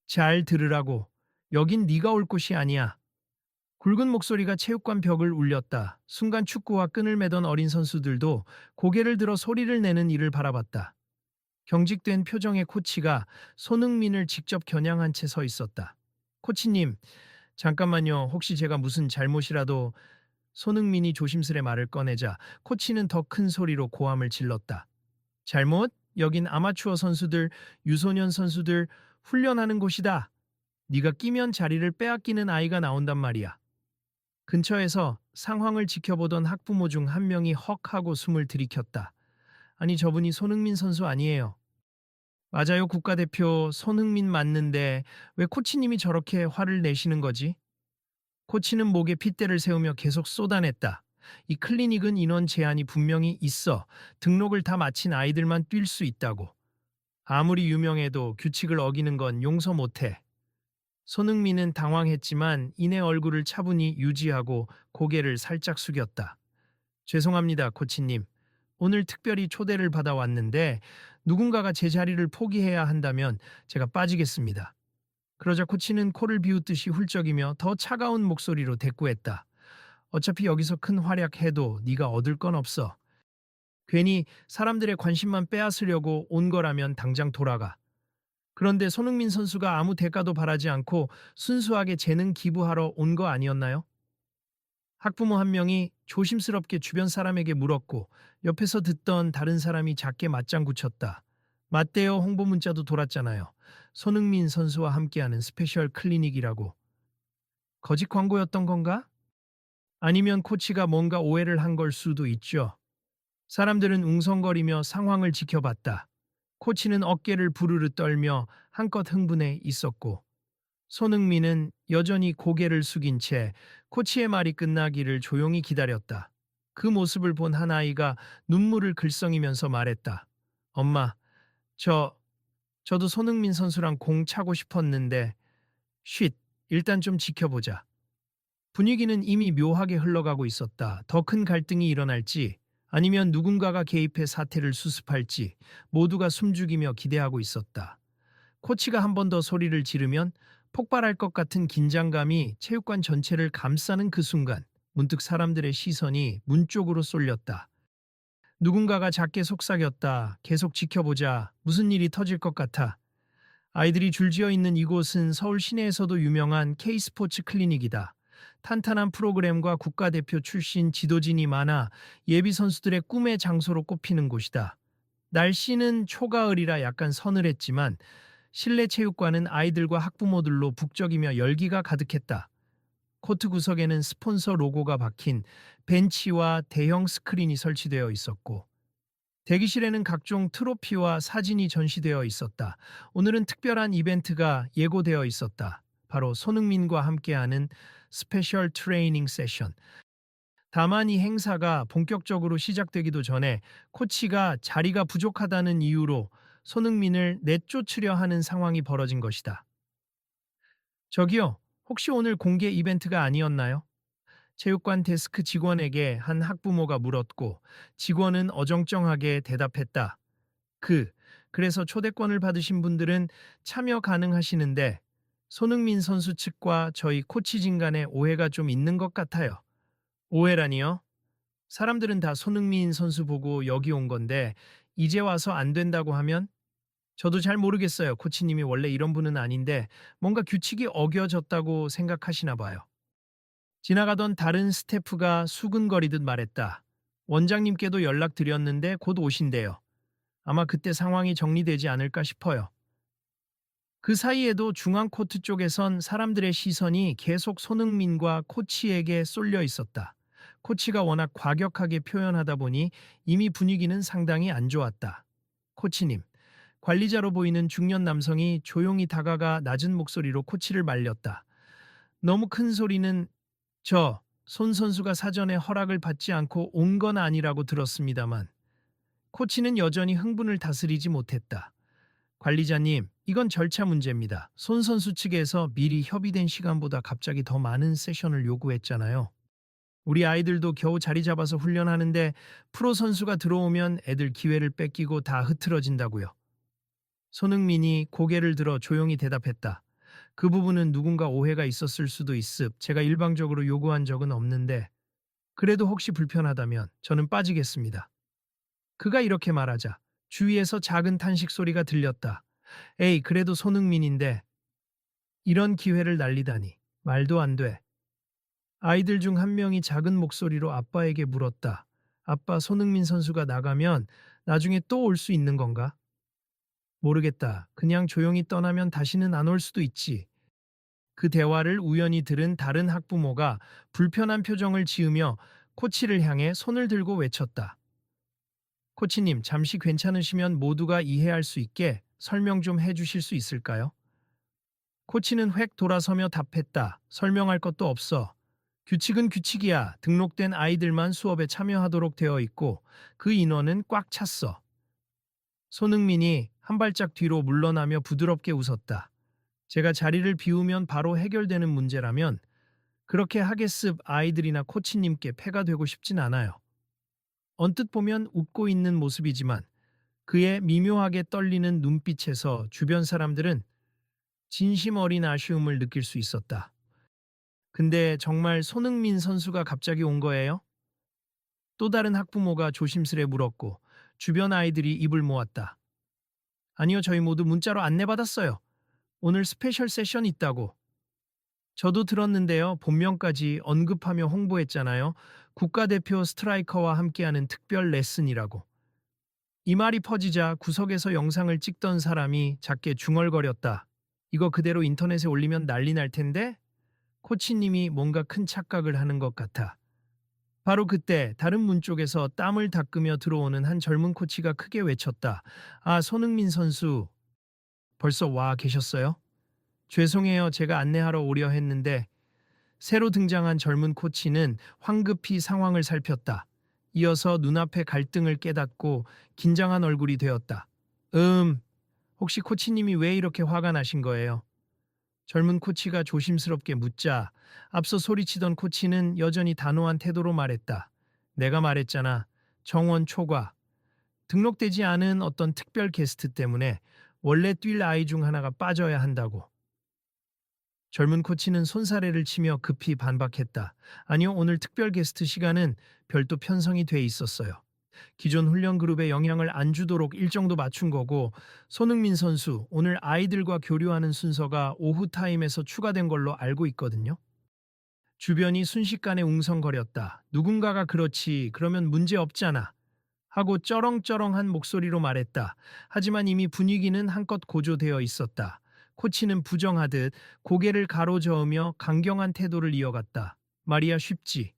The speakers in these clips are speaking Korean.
잘 들으라고. 여긴 네가 올 곳이 아니야. 굵은 목소리가 체육관 벽을 울렸다. 순간 축구와 끈을 매던 어린 선수들도 고개를 들어 소리를 내는 이를 바라봤다. 경직된 표정의 코치가 손흥민을 직접 겨냥한 채 서 있었다. 코치님, 잠깐만요. 혹시 제가 무슨 잘못이라도. 손흥민이 조심스레 말을 꺼내자 코치는 더 큰 소리로 고함을 질렀다. 잘못? 여긴 아마추어 선수들, 유소년 선수들 훈련하는 곳이다. 네가 끼면 자리를 빼앗기는 아이가 나온단 말이야. 근처에서 상황을 지켜보던 학부모 중 한 명이 헉 하고 숨을 들이켰다. 아니 저분이 손흥민 선수 아니에요. 맞아요, 국가대표 손흥민 맞는데 왜 코치님이 저렇게 화를 내시는 거지? 코치는 목에 핏대를 세우며 계속 쏟아냈다. 이 클리닉은 인원 제한이 분명히 있어. 등록을 다 마친 아이들만 뛸 수 있다고. 아무리 유명해도 규칙을 어기는 건 용서 못해. 손흥민은 당황했지만 이내 얼굴을 차분히 유지하고 고개를 살짝 숙였다. 죄송합니다, 코치님. 오늘 특별히 초대를 받아왔는데 누군가가 제 자리를 포기해야 한다면 제가 빠지겠습니다. 그러자 코치는 코를 비웃듯이 훌쩍이며 더 차가운 목소리로 대꾸했다. 어차피 여기서 큰 활약해도 네가 얻을 건 없어. 괜히 사람들의 관심만 빼앗으려고 온 거라면 당장 돌아가. 그런데 손흥민 선수가 아무 대가도 바라지 않고 순수하게 재능 기부하러 온 거 아니었나요? 학부모 한 명이 조심스럽게 주변 사람에게 물었고 옆에서 듣던 다른 사람이 작게 맞장구 쳤다. 맞대요 홍보 문자도 돌았잖아요. 손흥민 선수와 함께하는 스페셜 클리닉이라고. 거짓 광고였던 건가? 아니면 코치가 뭔가 오해를 한 걸 수도 있죠. 사람들은 웅성거리며 상황을 지켜봤다. 코치는 어깨를 부르르 떨며 한껏 흥분해 있었고 손흥민은 여전히 고개를 숙인 채 코치의 말이 끝나기를 조용히 기다렸다. 그 모습을 본 한 아이가 눈물을 글썽이면서 말했다. 엄마, 저, 저도 손흥민 선수랑 공 차고 싶었는데, 쉿, 일단 좀 지켜보자. 분위기는 이미 묘하게 흘러가고 있었다. 더 큰 갈등이 일어날지, 아니면 누군가가 개입해 사태를 수습할지, 모두가 숨죽이며 기대하고 있었다. 코치가 한 번 더 소리를 지르면 폭발할 것 같은 긴장감이 체육관 전체를 감싸는 그 순간 문득 사람들의 시선이 문 쪽으로 쏠렸다. 누군가가 작게 속삭였다. 계속 지켜보자. 무슨 일이 터질 것 같아. 아이들이 줄지어 있는 이곳은 서울 시내에서도 유명한 K스포츠 클리닉이다. 탄탄한 프로그램과 국가대표 출신 지도진이 많아 예비 선수들의 꿈의 장소로 꼽히는 곳이다. 날씨는 초가을이라 약간 서늘했지만 실내 체육관은 아이들과 학부모들로 북적이며 열기가 가득했다. 코트 구석에는 스폰서 로고가 박힌 벤치와 대형 스크린이 설치되어 있었고 대기실에는 각종 트로피와 사진이 전시되어 있었다. 오늘은 특별한 이벤트가 예고되어 있었다. 바로 손흥민과 함께하는 스페셜 트레이닝 세션. 다만 이 행사가 본격적으로 시작되기도 전에 코치가 자리가 부족하다는 이유로 손흥민을 내쫓으려 하는 상황이 벌어진 것이다. 저기요, 혹시 오늘 공개 이벤트가 아니었나요? 체육관 데스크 직원에게 한 학부모가 물었고 직원은 어정쩡하게 대답했다. 그, 그래서 초대권을 받으신 분들은 참여 가능하시는데 손흥민 선수 측과 저희 코치진 간에 오해가 좀 있는 것 같아요. 오해라니요? 사람들은 다 손흥민 선수 보고 여기 온 건데 이제 와서 안 된다고 하면 저도 잘 모르겠어요. 코치님이 원래 이런 분은 아닌데 뭔가 규칙이 어겨졌다고 생각하시나 봐요. 지나가던 다른 스태프가 수근거리듯 말했다. 원장님께도 연락드렸는데 곧 오신대요. 아마 그때 상황이 정리되지 않을까 싶어요. 그 사이에도 중앙 코트 쪽에선 사람들의 시선이 계속 손흥민과 코치에게 쏠려 있었다. 코치가 워낙 과격하게 표현하다 보니 이미 분위기는 상당히 안 좋았다. 코치님, 관리자로 보이는 중년 남성이 조용히 다가가 낮은 목소리로 코치를 말렸다. 너무 큰 소리는 손 선수가 사전에 허락을 받지 않고 온 건 아니라고 들었습니다만 코치는 여전히 흥분을 다스리지 못했다. 관리자님, 이건 절차 문제입니다. 손 선수 측에서 미리 협의된 시간보다 갑자기 더 많은 세션을 요구했잖아요. 우리 아이들도 겨우 자리 잡아서 훈련하는데 프로 선수가 들어오면 애들 기회를 뺏기고 다 흐트러진다고요. 손흥민이 고개를 들어 조용히 대답했다. 그 부분은 누군가 오해가 있었을 수도 있습. 제가 일방적으로 요구한 적은 없는데 그래도 혹시 불편하다면 저는 빠지겠습니다. 그가 이렇게 말하자 주위에서 작은 탄식 소리가 들렸다. 에이, 그래도 손흥민인데 이런 기회를 날리다니. 말도 안 돼. 아이들 중 한 명이 작은 목소리로 아빠에게 물었다. 아빠, 손흥민 선수가 나가면 나중에 또 올 수 있는 건가? 모르겠다. 그냥 조용히 떠나면 다시는 안 올 수도 있지. 그 대화를 우연히 들은 다른 학부모가 불편한 표정을 지으며 코치를 향해 손을 들고 외쳤다. 코치님, 잠시 괜찮으시면 모두가 이해할 수 있게 설명 좀 해주실 수 있을까요? 코치는 획 돌아서며 답했다. 설명할 것도 없어. 규칙은 규칙이야. 등록된 아이들만 수업에 참여하도록 되어 있고 그 인원은 꽉 찼어. 손흥민이 한 발짝 뒤로 물러나며 부드럽게 웃었다. 제가 자리를 비우면 바로 해결되는 문제라면 그렇게 하겠습. 아이들이나 코치님께 폐가 되고 싶진 않아요. 언뜻 보면 웃고 있는 모습이지만 그의 미묘하게 떨리는 눈빛에서 주변 사람들은 진심 어린 아쉬움을 느낄 수 있었다. 근데 정말 손흥민 선수가 갑자기 온 거예요? 또 다른 학부모가 조심스레 물었고 주변 아이들이 입을 모았다. 아니요, 저희 모두 문자로 안내받았어요. 오늘 스페셜 세션 있다고. 저도 들었는데요. 본명까지 언급하며 홍보했잖아요. 국가대표 스트라이커와 함께하는 특별 레슨이라고. 이 말이 퍼지자 구석에서 영상을 찍던 사람이 작게 중얼거렸다. 이거 그대로 인터넷에 올리면 난리 날 텐데? 코치님이 뭔가 큰 착각을 하는 것 같아. 바로 그때 다른 문 쪽에서 땀을 닦으며 들어오는 한 젊은 코치가 크게 외쳤다. 아, 손흥민 선수. 벌써 와 계셨어요? 죄송해요. 제가 안내하러 오려 했는데. 새로 등장한 젊은 코치는 황급히 상황을 살폈다. 이어서 눈앞의 갈등을 깨닫고 긴장한 얼굴이 되었다. 혹시 코치님이 왜 이렇게 화가 나신 거예요? 젊은 코치가 조심스럽게 묻자 앞서 소리치던 코치는 여전히 단호한 태도로 말했다. 내가 말했잖아. 정원 초과. 등록되지 않은 어떤 특별 게스트 때문에 원래 뛸 아이 중 하나가 빠져야 한다고. 젊은 코치는 손사래를 치며 급히 반박했다. 아니요, 오늘 특별 게스트 시간은 별도 편성이 돼 있었어요. 기존 훈련 그룹에 영향을 안 주도록 일정도 맞춘 거고 손흥민 선수 오늘 아이들과 교류하는 순서가 오후 타임에서 추가된 걸로 알고 있거든요. 주변이 순식간에 웅성거렸다. 누군가가 그렇지 그러면 문제 없잖아 하고 쩌렁쩌렁한 목소리로 말했다. 하지만 이미 분위기는 한껏 고조되어 있었다. 코치는 부정하듯 고개를 가로저으며 강경한 태도를 이어갔다. 말이야 쉽지.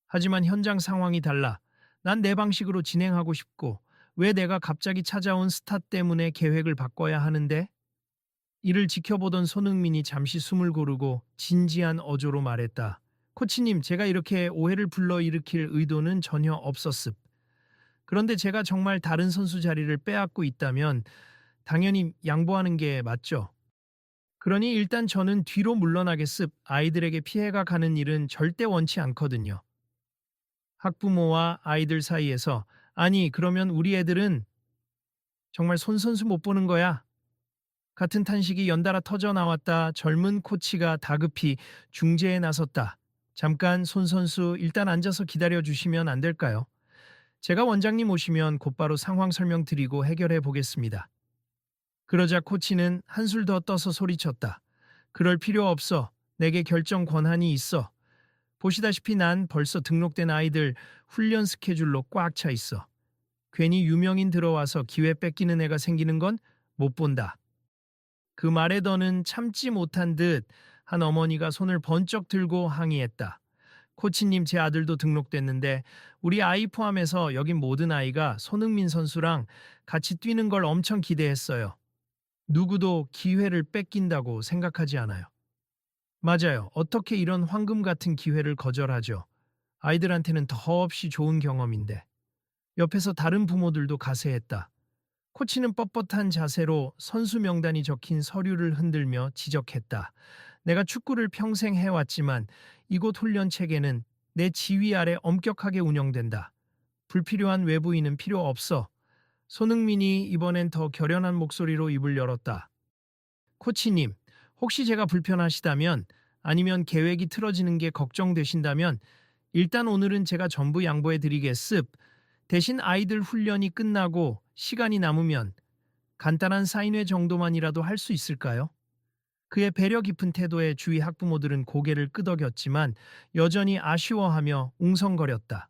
하지만 현장 상황이 달라. 난 내 방식으로 진행하고 싶고 왜 내가 갑자기 찾아온 스타 때문에 계획을 바꿔야 하는데? 이를 지켜보던 손흥민이 잠시 숨을 고르고 진지한 어조로 말했다. 코치님, 제가 이렇게 오해를 불러일으킬 의도는 전혀 없었습. 그런데 제가 정말 다른 선수 자리를 빼앗고 있다면 당연히 양보하는 게 맞죠. 그러니 일단 저는 뒤로 물러나겠습. 아이들에게 피해가 가는 일은 절대 원치 않거든요. 학부모와 아이들 사이에서 아니 그러면 우리 애들은 정말 손 선수 못 보는 거야. 같은 탄식이 연달아 터져 나왔다. 젊은 코치가 다급히 중재에 나섰다. 잠깐 손 선수 일단 앉아서 기다려 주시면 안 될까요? 제가 원장님 오시면 곧바로 상황 설명드리고 해결해 보겠습니다. 그러자 코치는 한술 더 떠서 소리쳤다. 그럴 필요 없어. 내게 결정 권한이 있어. 보시다시피 난 벌써 등록된 아이들 훈련 스케줄로 꽉 차 있어. 괜히 유명인 들어와서 기회 뺏기는 애가 생기는 건 못 본다. 그 말에 더는 참지 못한 듯 한 어머니가 손을 번쩍 들고 항의했다. 코치님, 제 아들도 등록됐는데 우리 아이 포함해서 여긴 모든 아이가 손흥민 선수랑 같이 뛰는 걸 엄청 기대했어요. 누구도 기회를 뺏긴다고 생각하지 않아요. 맞아요. 어떻게 이런 황금 같은 기회를 거절하죠? 아이들한테는 더없이 좋은 경험인데. 옆에서 다른 부모들도 가세했다. 코치는 뻣뻣한 자세로 선수 명단이 적힌 서류를 흔들며 지적했다. 내가 축구를 평생 해왔지만 이곳 훈련 체계는 내 지휘 아래 엄격하게 운영된다. 불필요한 외부인은 필요 없어. 손흥민이 이번엔 더 결연한 목소리로 입을 열었다. 코치님, 혹시 제가 불편하시다면 아니면 계획이 틀어지는 게 걱정되신다면 일단 오늘은 제가 전부 양보해 드리겠습. 대신 아이들 훈련이 끝나고 시간이 남으면 간단한 사인회 정도만이라도 할 수 있을까요? 그의 배려 깊은 태도에 주위 학부모들은 고개를 끄덕였지만 여전히 아쉬워하며 웅성거렸다.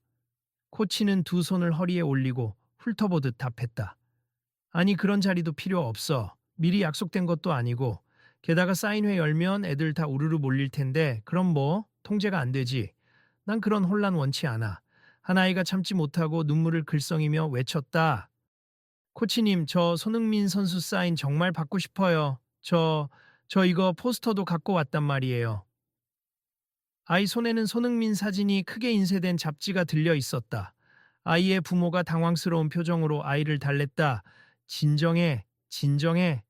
코치는 두 손을 허리에 올리고 훑어보듯 답했다. 아니 그런 자리도 필요 없어. 미리 약속된 것도 아니고 게다가 사인회 열면 애들 다 우르르 몰릴 텐데 그럼 뭐 통제가 안 되지. 난 그런 혼란 원치 않아. 한 아이가 참지 못하고 눈물을 글썽이며 외쳤다. 코치님, 저 손흥민 선수 사인 정말 받고 싶어요. 저 이거 포스터도 갖고 왔단 말이에요. 아이 손에는 손흥민 사진이 크게 인쇄된 잡지가 들려 있었다. 아이의 부모가 당황스러운 표정으로 아이를 달랬다. 진정해, 진정해.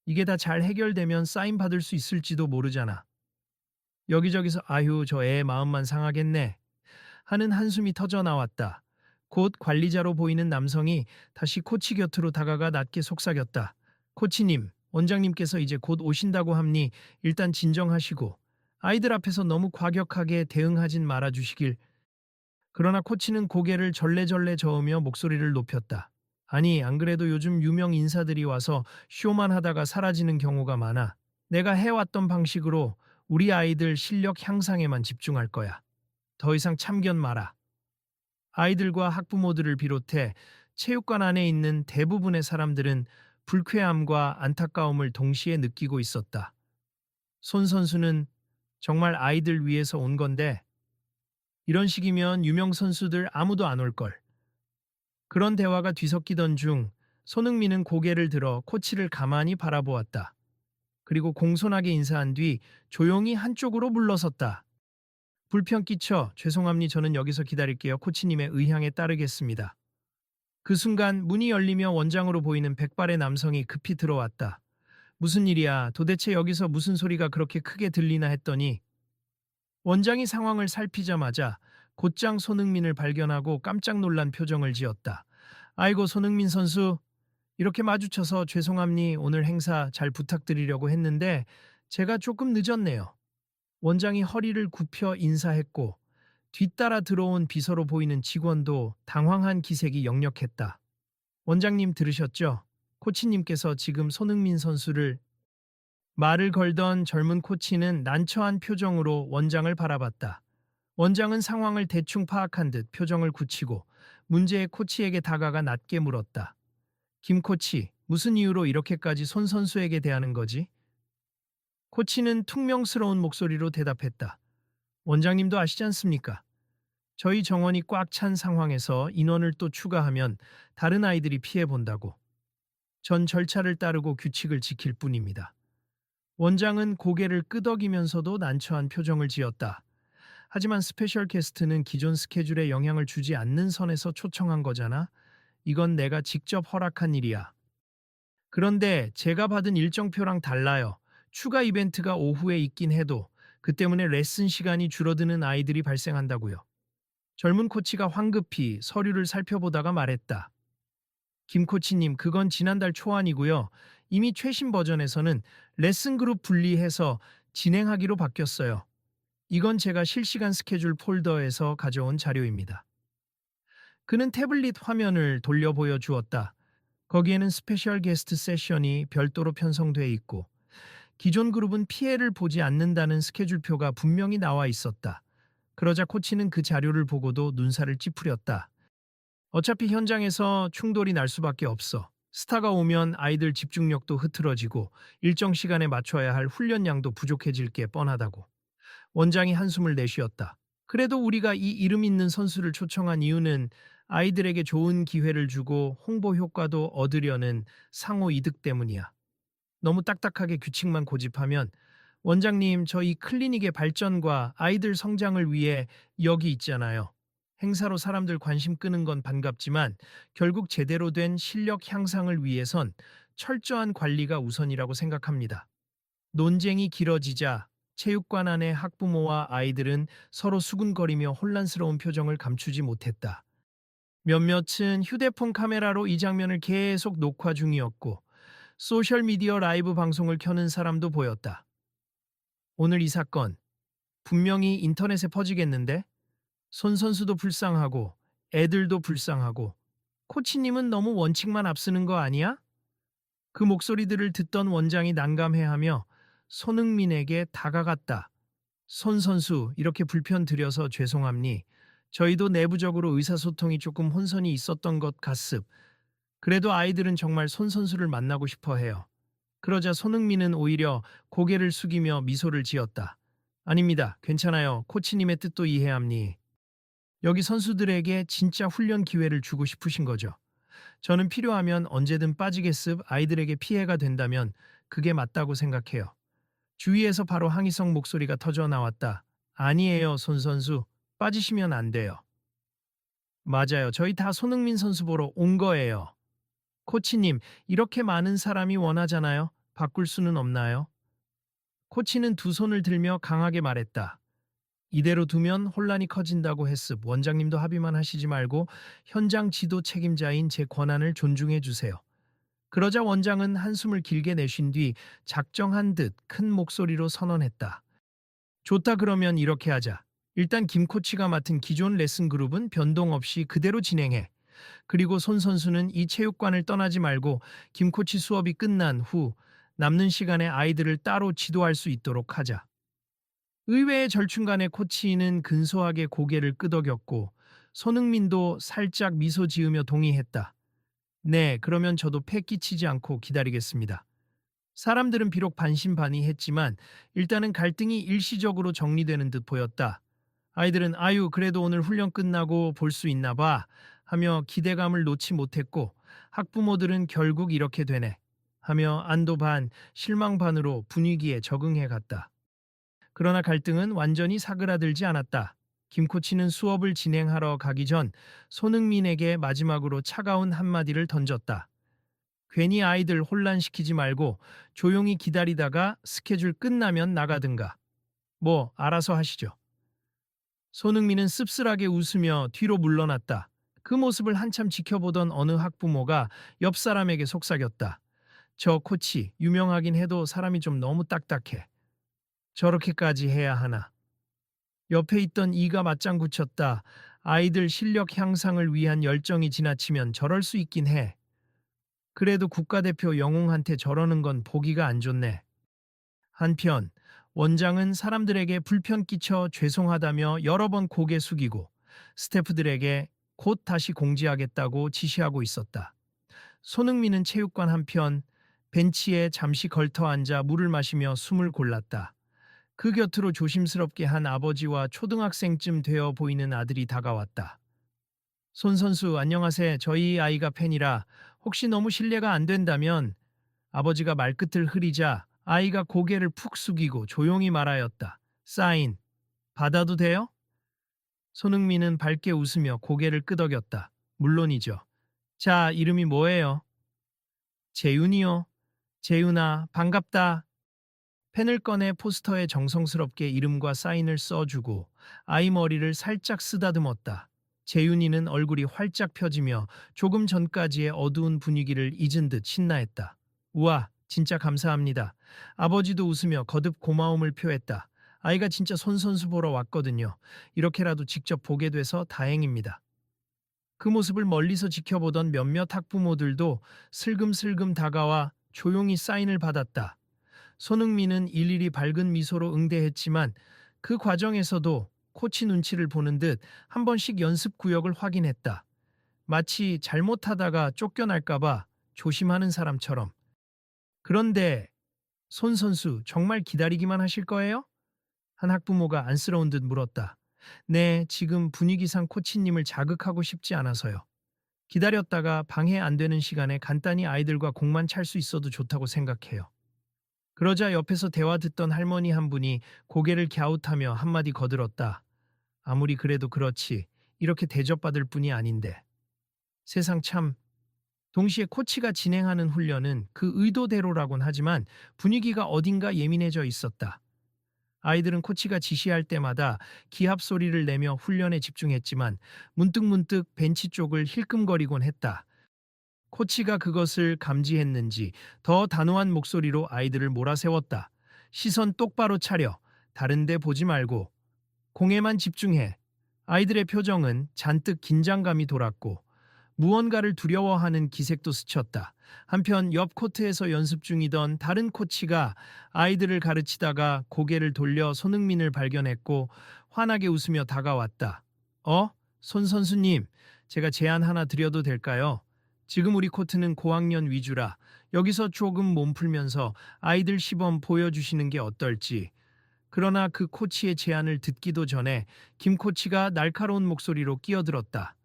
이게 다 잘 해결되면 사인 받을 수 있을지도 모르잖아. 여기저기서 아휴, 저 애 마음만 상하겠네. 하는 한숨이 터져 나왔다. 곧 관리자로 보이는 남성이 다시 코치 곁으로 다가가 낮게 속삭였다. 코치님, 원장님께서 이제 곧 오신다고 합니 일단 진정하시고 아이들 앞에서 너무 과격하게 대응하진 말아주시길. 그러나 코치는 고개를 절레절레 저으며 목소리를 높였다. 아니, 안 그래도 요즘 유명 인사들이 와서 쇼만 하다가 사라지는 경우가 많아. 내가 해왔던 방식으로 우리 아이들 실력 향상에만 집중할 거야. 더 이상 참견 마라. 아이들과 학부모들을 비롯해 체육관 안에 있는 대부분의 사람들은 불쾌함과 안타까움을 동시에 느끼고 있었다. 손 선수는 정말 아이들 위해서 온 건데 이런 식이면 유명 선수들 아무도 안 올걸. 그런 대화가 뒤섞이던 중 손흥민은 고개를 들어 코치를 가만히 바라보았다. 그리고 공손하게 인사한 뒤 조용히 한쪽으로 물러섰다. 불편 끼쳐 죄송합니 저는 여기서 기다릴게요. 코치님의 의향에 따르겠습니다. 그 순간 문이 열리며 원장으로 보이는 백발의 남성이 급히 들어왔다. 무슨 일이야? 도대체 여기서 무슨 소리가 그렇게 크게 들리나 했더니 원장이 상황을 살피자마자 곧장 손흥민을 발견하고 깜짝 놀란 표정을 지었다. 아이고 손흥민 선수 이렇게 마주쳐서 죄송합니 오늘 행사 잘 부탁드리려고 했는데 제가 조금 늦었네요. 원장이 허리를 굽혀 인사했고 뒤따라 들어온 비서로 보이는 직원도 당황한 기색이 역력했다. 원장님 들으셨죠? 코치님께서 지금 손흥민 선수를 말을 걸던 젊은 코치는 난처한 표정으로 원장을 바라봤다. 원장은 상황을 대충 파악한 듯 표정을 굳히고 문제의 코치에게 다가가 낮게 물었다. 김 코치, 무슨 이유로 이렇게까지 손 선수에게 대하는 거지? 코치는 퉁명스러운 목소리로 대답했다. 원장님도 아시지 않습니까? 저희 정원이 꽉 찬 상황에서 인원을 또 추가하면 다른 아이들이 피해본다고. 전 절차를 따르고 규칙을 지킬 뿐입니다. 원장은 고개를 끄덕이면서도 난처한 표정을 지었다. 하지만 스페셜 게스트는 기존 스케줄에 영향을 주지 않는 선에서 초청한 거잖아. 이건 내가 직접 허락한 일이야. 그런데 제가 받은 일정표랑 달라요. 추가 이벤트가 오후에 있긴 해도 그 때문에 레슨 시간이 줄어드는 아이들이 발생한다고요. 젊은 코치가 황급히 서류를 살펴보다가 말했다. 김 코치님, 그건 지난달 초안이고요. 이미 최신 버전에서는 레슨 그룹 분리해서 진행하기로 바뀌었어요. 이건 제가 실시간 스케줄 폴더에서 가져온 자료입니다. 그는 태블릿 화면을 돌려 보여주었다. 거기에는 스페셜 게스트 세션이 별도로 편성돼 있고 기존 그룹은 피해를 보지 않는다는 스케줄표가 분명히 나와 있었다. 그러자 코치는 그 자료를 보고도 눈살을 찌푸렸다. 어차피 현장에서 충돌이 날 수밖에 없어. 스타가 오면 아이들 집중력도 흐트러지고 일정 시간에 맞춰야 할 훈련량도 부족해질 게 뻔하다고. 원장이 한숨을 내쉬었다. 그래도 우리가 이 이름 있는 선수를 초청한 이유는 아이들에게 좋은 기회를 주고 홍보 효과도 얻으려는 상호 이득 때문이야. 너무 딱딱하게 규칙만 고집하면 원장님, 저 이 클리닉의 발전과 아이들 성장을 위해 여기 있잖아요. 행사로 사람들 관심 끄는 건 반갑지만 결국 제대로 된 실력 향상을 위해선 철저한 관리가 우선이라고 생각합니다. 논쟁이 길어지자 체육관 안의 학부모와 아이들은 서로 수군거리며 혼란스러운 표정을 감추지 못했다. 몇몇은 휴대폰 카메라로 이 장면을 계속 녹화 중이었고 소셜미디어 라이브 방송을 켜는 사람도 보였다. 오늘 이 사건 분명히 인터넷에 퍼지겠는데? 손 선수도 불쌍하고 애들도 불쌍하고 코치님은 너무 원칙만 앞서는 거 아니야? 그 목소리들을 듣던 원장이 난감해하며 손흥민에게 다가갔다. 손 선수, 이렇게 불편 드려서 죄송합니. 저희도 내부적으로 의사소통이 조금 혼선이 있었던 것 같습. 그래도 아이들은 정말 손 선수를 만나고 싶어 해요. 그러자 손흥민은 오히려 고개를 숙이며 미소를 지었다. 아닙니다. 괜찮아요. 코치님의 뜻도 이해합니. 여기 선수들에게 진짜 훈련 기회를 주고 싶으신 거죠. 저는 필요하면 언제든 빠지겠습. 아이들에게 피해가 된다면 그게 맞다고 생각해요. 주위에서 바로 항의성 목소리가 터져 나왔다. 아니에요, 손 선수. 빠지시면 안 돼요. 맞아요. 저희 다 손흥민 선수 보러 온 거예요. 코치님, 이렇게 많은 사람이 원하잖아요. 바꿀 수는 없나요? 코치는 두 손을 들며 강하게 말했다. 이대로 두면 혼란이 커진다고 했습. 원장님도 합의만 하시지 말고 현장 지도 책임자인 제 권한을 존중해 주세요. 그러자 원장은 한숨을 길게 내쉰 뒤 작정한 듯 큰 목소리로 선언했다. 좋다, 그러면 이렇게 하자. 일단 김 코치가 맡은 기존 레슨 그룹은 변동 없이 그대로 진행해. 그리고 손 선수는 이 체육관을 떠나지 말고 김 코치 수업이 끝난 후 남는 시간에 아이들을 따로 지도할 수 있도록 하자. 의외의 절충간에 코치는 근소하게 고개를 끄덕였고 손흥민도 살짝 미소 지으며 동의했다. 네, 그러면 저도 패 끼치지 않고 기다리겠습니다. 사람들은 비록 반신반의했지만 일단은 갈등이 일시적으로 정리되는 듯 보였다. 아이들은 아유, 그래도 오늘 훈련 끝나고 볼 수 있나 봐 하며 기대감을 놓지 못했고, 학부모들은 결국 이렇게 되네 하며 안도 반 실망 반으로 분위기에 적응해 갔다. 그러나 갈등은 완전히 사그라들지 않았다. 김 코치는 수업을 진행하러 가기 전 손흥민에게 마지막으로 차가운 한마디를 던졌다. 괜히 아이들 혼란시키지 말고 조용히 기다리다가 스케줄 끝나면 나가든가. 뭐 알아서 하시죠. 손흥민은 씁쓸하게 웃으며 뒤로 물러났다. 그 모습을 한참 지켜보던 어느 학부모가 옆 사람에게 속삭였다. 저 코치 유명하긴 해도 사람이 좀 너무 딱딱해. 저렇게까지 해야 하나. 옆에 있던 이가 맞장 붙였다. 아이들 실력 향상을 위한 열정이 지나치면 저럴 수 있긴 해. 그래도 국가대표 영웅한테 저러는 건 보기가 안 좋네. 한편 원장은 사람들에게 불편 끼쳐 죄송하다며 여러 번 고개 숙이고 스태프들에게 곧 다시 공지하겠다고 지시하고 있었다. 손흥민은 체육관 한편 벤치에 잠시 걸터 앉아 물을 마시며 숨을 골랐다. 그 곁으로 조심스럽게 한 아버지와 초등학생쯤 되어 보이는 아들이 다가왔다. 손 선수 안녕하세요. 저희 아이가 팬이라 혹시 너무 실례가 안 된다면. 아버지가 말끝을 흐리자 아이가 고개를 푹 숙이고 조용히 말하였다. 사인 받아도 돼요? 손흥민은 밝게 웃으며 고개를 끄덕였다. 물론이죠. 자, 이름이 뭐예요? 재윤이요. 재윤아, 반갑다. 펜을 꺼내 포스터에 정성스럽게 이름과 사인을 써주고 아이 머리를 살짝 쓰다듬었다. 재윤이는 얼굴이 활짝 펴지며 조금 전까지의 어두운 분위기를 잊은 듯 신나했다. 우와, 진짜 감사합니다. 아버지도 웃으며 거듭 고마움을 표했다. 아이가 진짜 손 선수 보러 왔거든요. 이렇게라도 직접 보게 돼서 다행입니다. 그 모습을 멀리서 지켜보던 몇몇 학부모들도 슬금슬금 다가와 조용히 사인을 받았다. 손흥민은 일일이 밝은 미소로 응대했지만 그 과정에서도 코치 눈치를 보는 듯 한 번씩 연습 구역을 확인했다. 마치 잘못하다가 쫓겨날까봐 조심하는 사람처럼. 그런데 손 선수 정말 기다리기만 하실 거예요? 한 학부모가 안쓰러운 듯 물었다. 네, 지금 분위기상 코치님을 자극하고 싶지 않아서요. 기다렸다가 방해 안 되는 시간에 간단히 아이들과 공만 찰 수 있어도 좋다고 생각해요. 그러자 옆에서 대화 듣던 할머니 한 분이 고개를 갸웃하며 한마디 거들었다. 아무리 그래도 그렇지. 이렇게 대접받을 뿐이 아닌데. 세상 참. 동시에 코치가 진행하는 훈련은 그 의도대로라곤 하지만 분위기가 어딘가 예민해져 있었다. 아이들은 코치가 지시할 때마다 기합 소리를 내며 훈련에 집중했지만 문득문득 벤치 쪽을 힐끔거리곤 했다. 코치가 그것을 감지했는지 더 단호한 목소리로 아이들을 몰아세웠다. 시선 똑바로 차려. 다른데 보지 말고 공에만 집중해. 아이들의 표정은 잔뜩 긴장감이 돌았고 무언가를 두려워하는 기색도 스쳤다. 한편 옆 코트에서 연습 중이던 다른 코치가 아이들을 가르치다가 고개를 돌려 손흥민을 발견했고 환하게 웃으며 다가왔다. 손 선수님, 제가 제안 하나 드려도 될까요? 지금 우리 코트는 고학년 위주라 여기서 조금 몸 풀면서 아이들 시범 보여주시는 게 어떨지. 그러나 그 코치의 제안을 듣기도 전에 김 코치가 날카로운 목소리로 끼어들었다.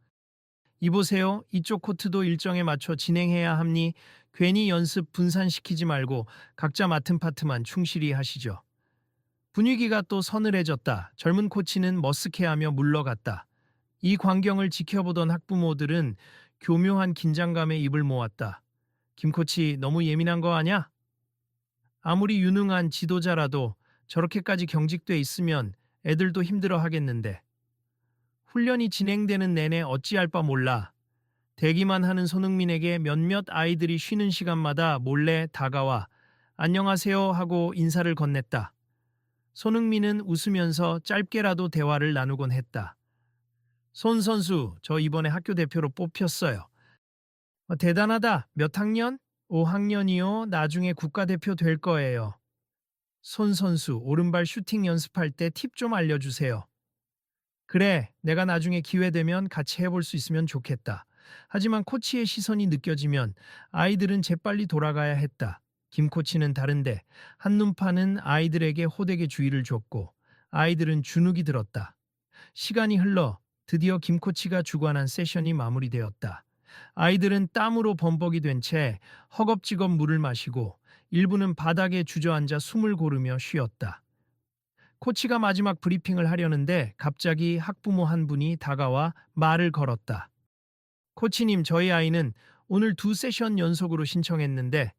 이보세요. 이쪽 코트도 일정에 맞춰 진행해야 합니. 괜히 연습 분산시키지 말고 각자 맡은 파트만 충실히 하시죠. 분위기가 또 서늘해졌다. 젊은 코치는 머쓱해하며 물러갔다. 이 광경을 지켜보던 학부모들은 교묘한 긴장감에 입을 모았다. 김 코치 너무 예민한 거 아냐? 아무리 유능한 지도자라도 저렇게까지 경직돼 있으면 애들도 힘들어 하겠는데. 훈련이 진행되는 내내 어찌할 바 몰라. 대기만 하는 손흥민에게 몇몇 아이들이 쉬는 시간마다 몰래 다가와 안녕하세요 하고 인사를 건넸다. 손흥민은 웃으면서 짧게라도 대화를 나누곤 했다. 손 선수, 저 이번에 학교 대표로 뽑혔어요. 대단하다. 몇 학년? 5학년이요. 나중에 국가대표 될 거예요. 손 선수, 오른발 슈팅 연습할 때 팁 좀 알려주세요. 그래, 내가 나중에 기회 되면 같이 해볼 수 있으면 좋겠다. 하지만 코치의 시선이 느껴지면 아이들은 재빨리 돌아가야 했다. 김 코치는 다른데 한눈파는 아이들에게 호되게 주의를 줬고 아이들은 주눅이 들었다. 시간이 흘러 드디어 김 코치가 주관한 세션이 마무리되었다. 아이들은 땀으로 범벅이 된 채 허겁지겁 물을 마시고 일부는 바닥에 주저앉아 숨을 고르며 쉬었다. 코치가 마지막 브리핑을 하려는데 갑자기 학부모 한 분이 다가와 말을 걸었다. 코치님, 저희 아이는 오늘 2세션 연속으로 신청했는데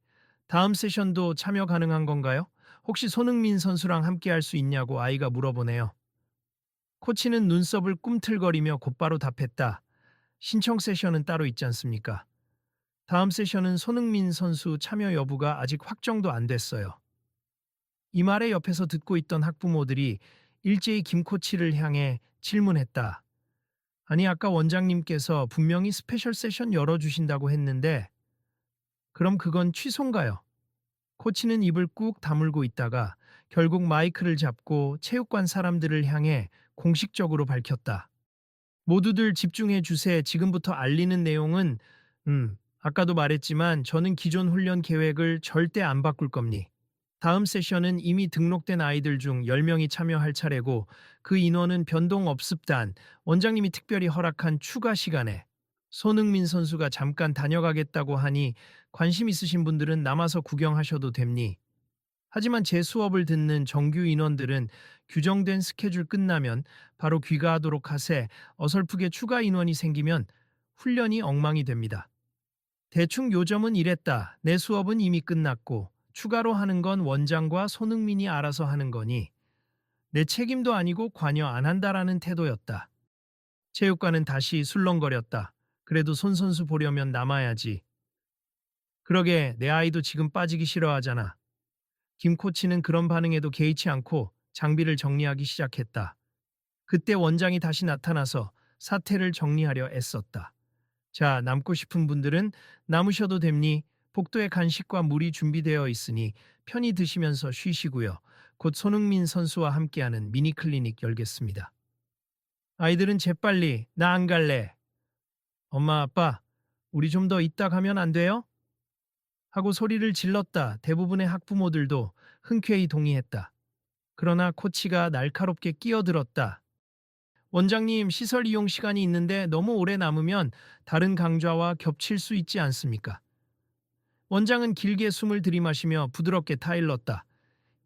다음 세션도 참여 가능한 건가요? 혹시 손흥민 선수랑 함께 할 수 있냐고 아이가 물어보네요. 코치는 눈썹을 꿈틀거리며 곧바로 답했다. 신청 세션은 따로 있지 않습니까? 다음 세션은 손흥민 선수 참여 여부가 아직 확정도 안 됐어요. 이 말에 옆에서 듣고 있던 학부모들이 일제히 김 코치를 향해 질문했다. 아니, 아까 원장님께서 분명히 스페셜 세션 열어주신다고 했는데 그럼 그건 취소인가요? 코치는 입을 꾹 다물고 있다가 결국 마이크를 잡고 체육관 사람들을 향해 공식적으로 밝혔다. 모두들 집중해 주세. 지금부터 알리는 내용은 아까도 말했지만 저는 기존 훈련 계획을 절대 안 바꿀 겁니. 다음 세션은 이미 등록된 아이들 중 10명이 참여할 차례고 그 인원은 변동 없습단. 원장님이 특별히 허락한 추가 시간에 손흥민 선수가 잠깐 다녀가겠다고 하니 관심 있으신 분들은 남아서 구경하셔도 됩니. 하지만 제 수업을 듣는 정규 인원들은 규정된 스케줄 끝나면 바로 귀가하도록 하세. 어설프게 추가 인원이 생기면 훈련이 엉망이 됩니다. 대충 요점은 이랬다. 내 수업은 이미 끝났고 추가로 하는 건 원장과 손흥민이 알아서 하는 거니 내 책임도 아니고 관여 안 한다라는 태도였다. 체육관은 다시 술렁거렸다. 그래도 손 선수 보려면 남아야지. 그러게 내 아이도 지금 빠지기 싫어하잖아. 김 코치는 그런 반응에도 개의치 않고 장비를 정리하기 시작했다. 그때 원장이 다시 나타나서 사태를 정리하려 애썼다. 자, 남고 싶은 분들은 남으셔도 됩니. 복도에 간식과 물이 준비되어 있으니 편히 드시면서 쉬시고요. 곧 손흥민 선수와 함께하는 미니 클리닉 열겠습니다. 아이들은 재빨리 나 안 갈래. 엄마 아빠 우리 좀 더 이따 가면 안 돼요? 하고 소리를 질렀다. 대부분의 학부모들도 흔쾌히 동의했다. 그러나 코치가 날카롭게 끼어들었다. 원장님, 시설 이용 시간이 있는데 너무 오래 남으면 다른 강좌와 겹칠 수 있지 않습니까? 원장은 길게 숨을 들이마시며 부드럽게 타일렀다.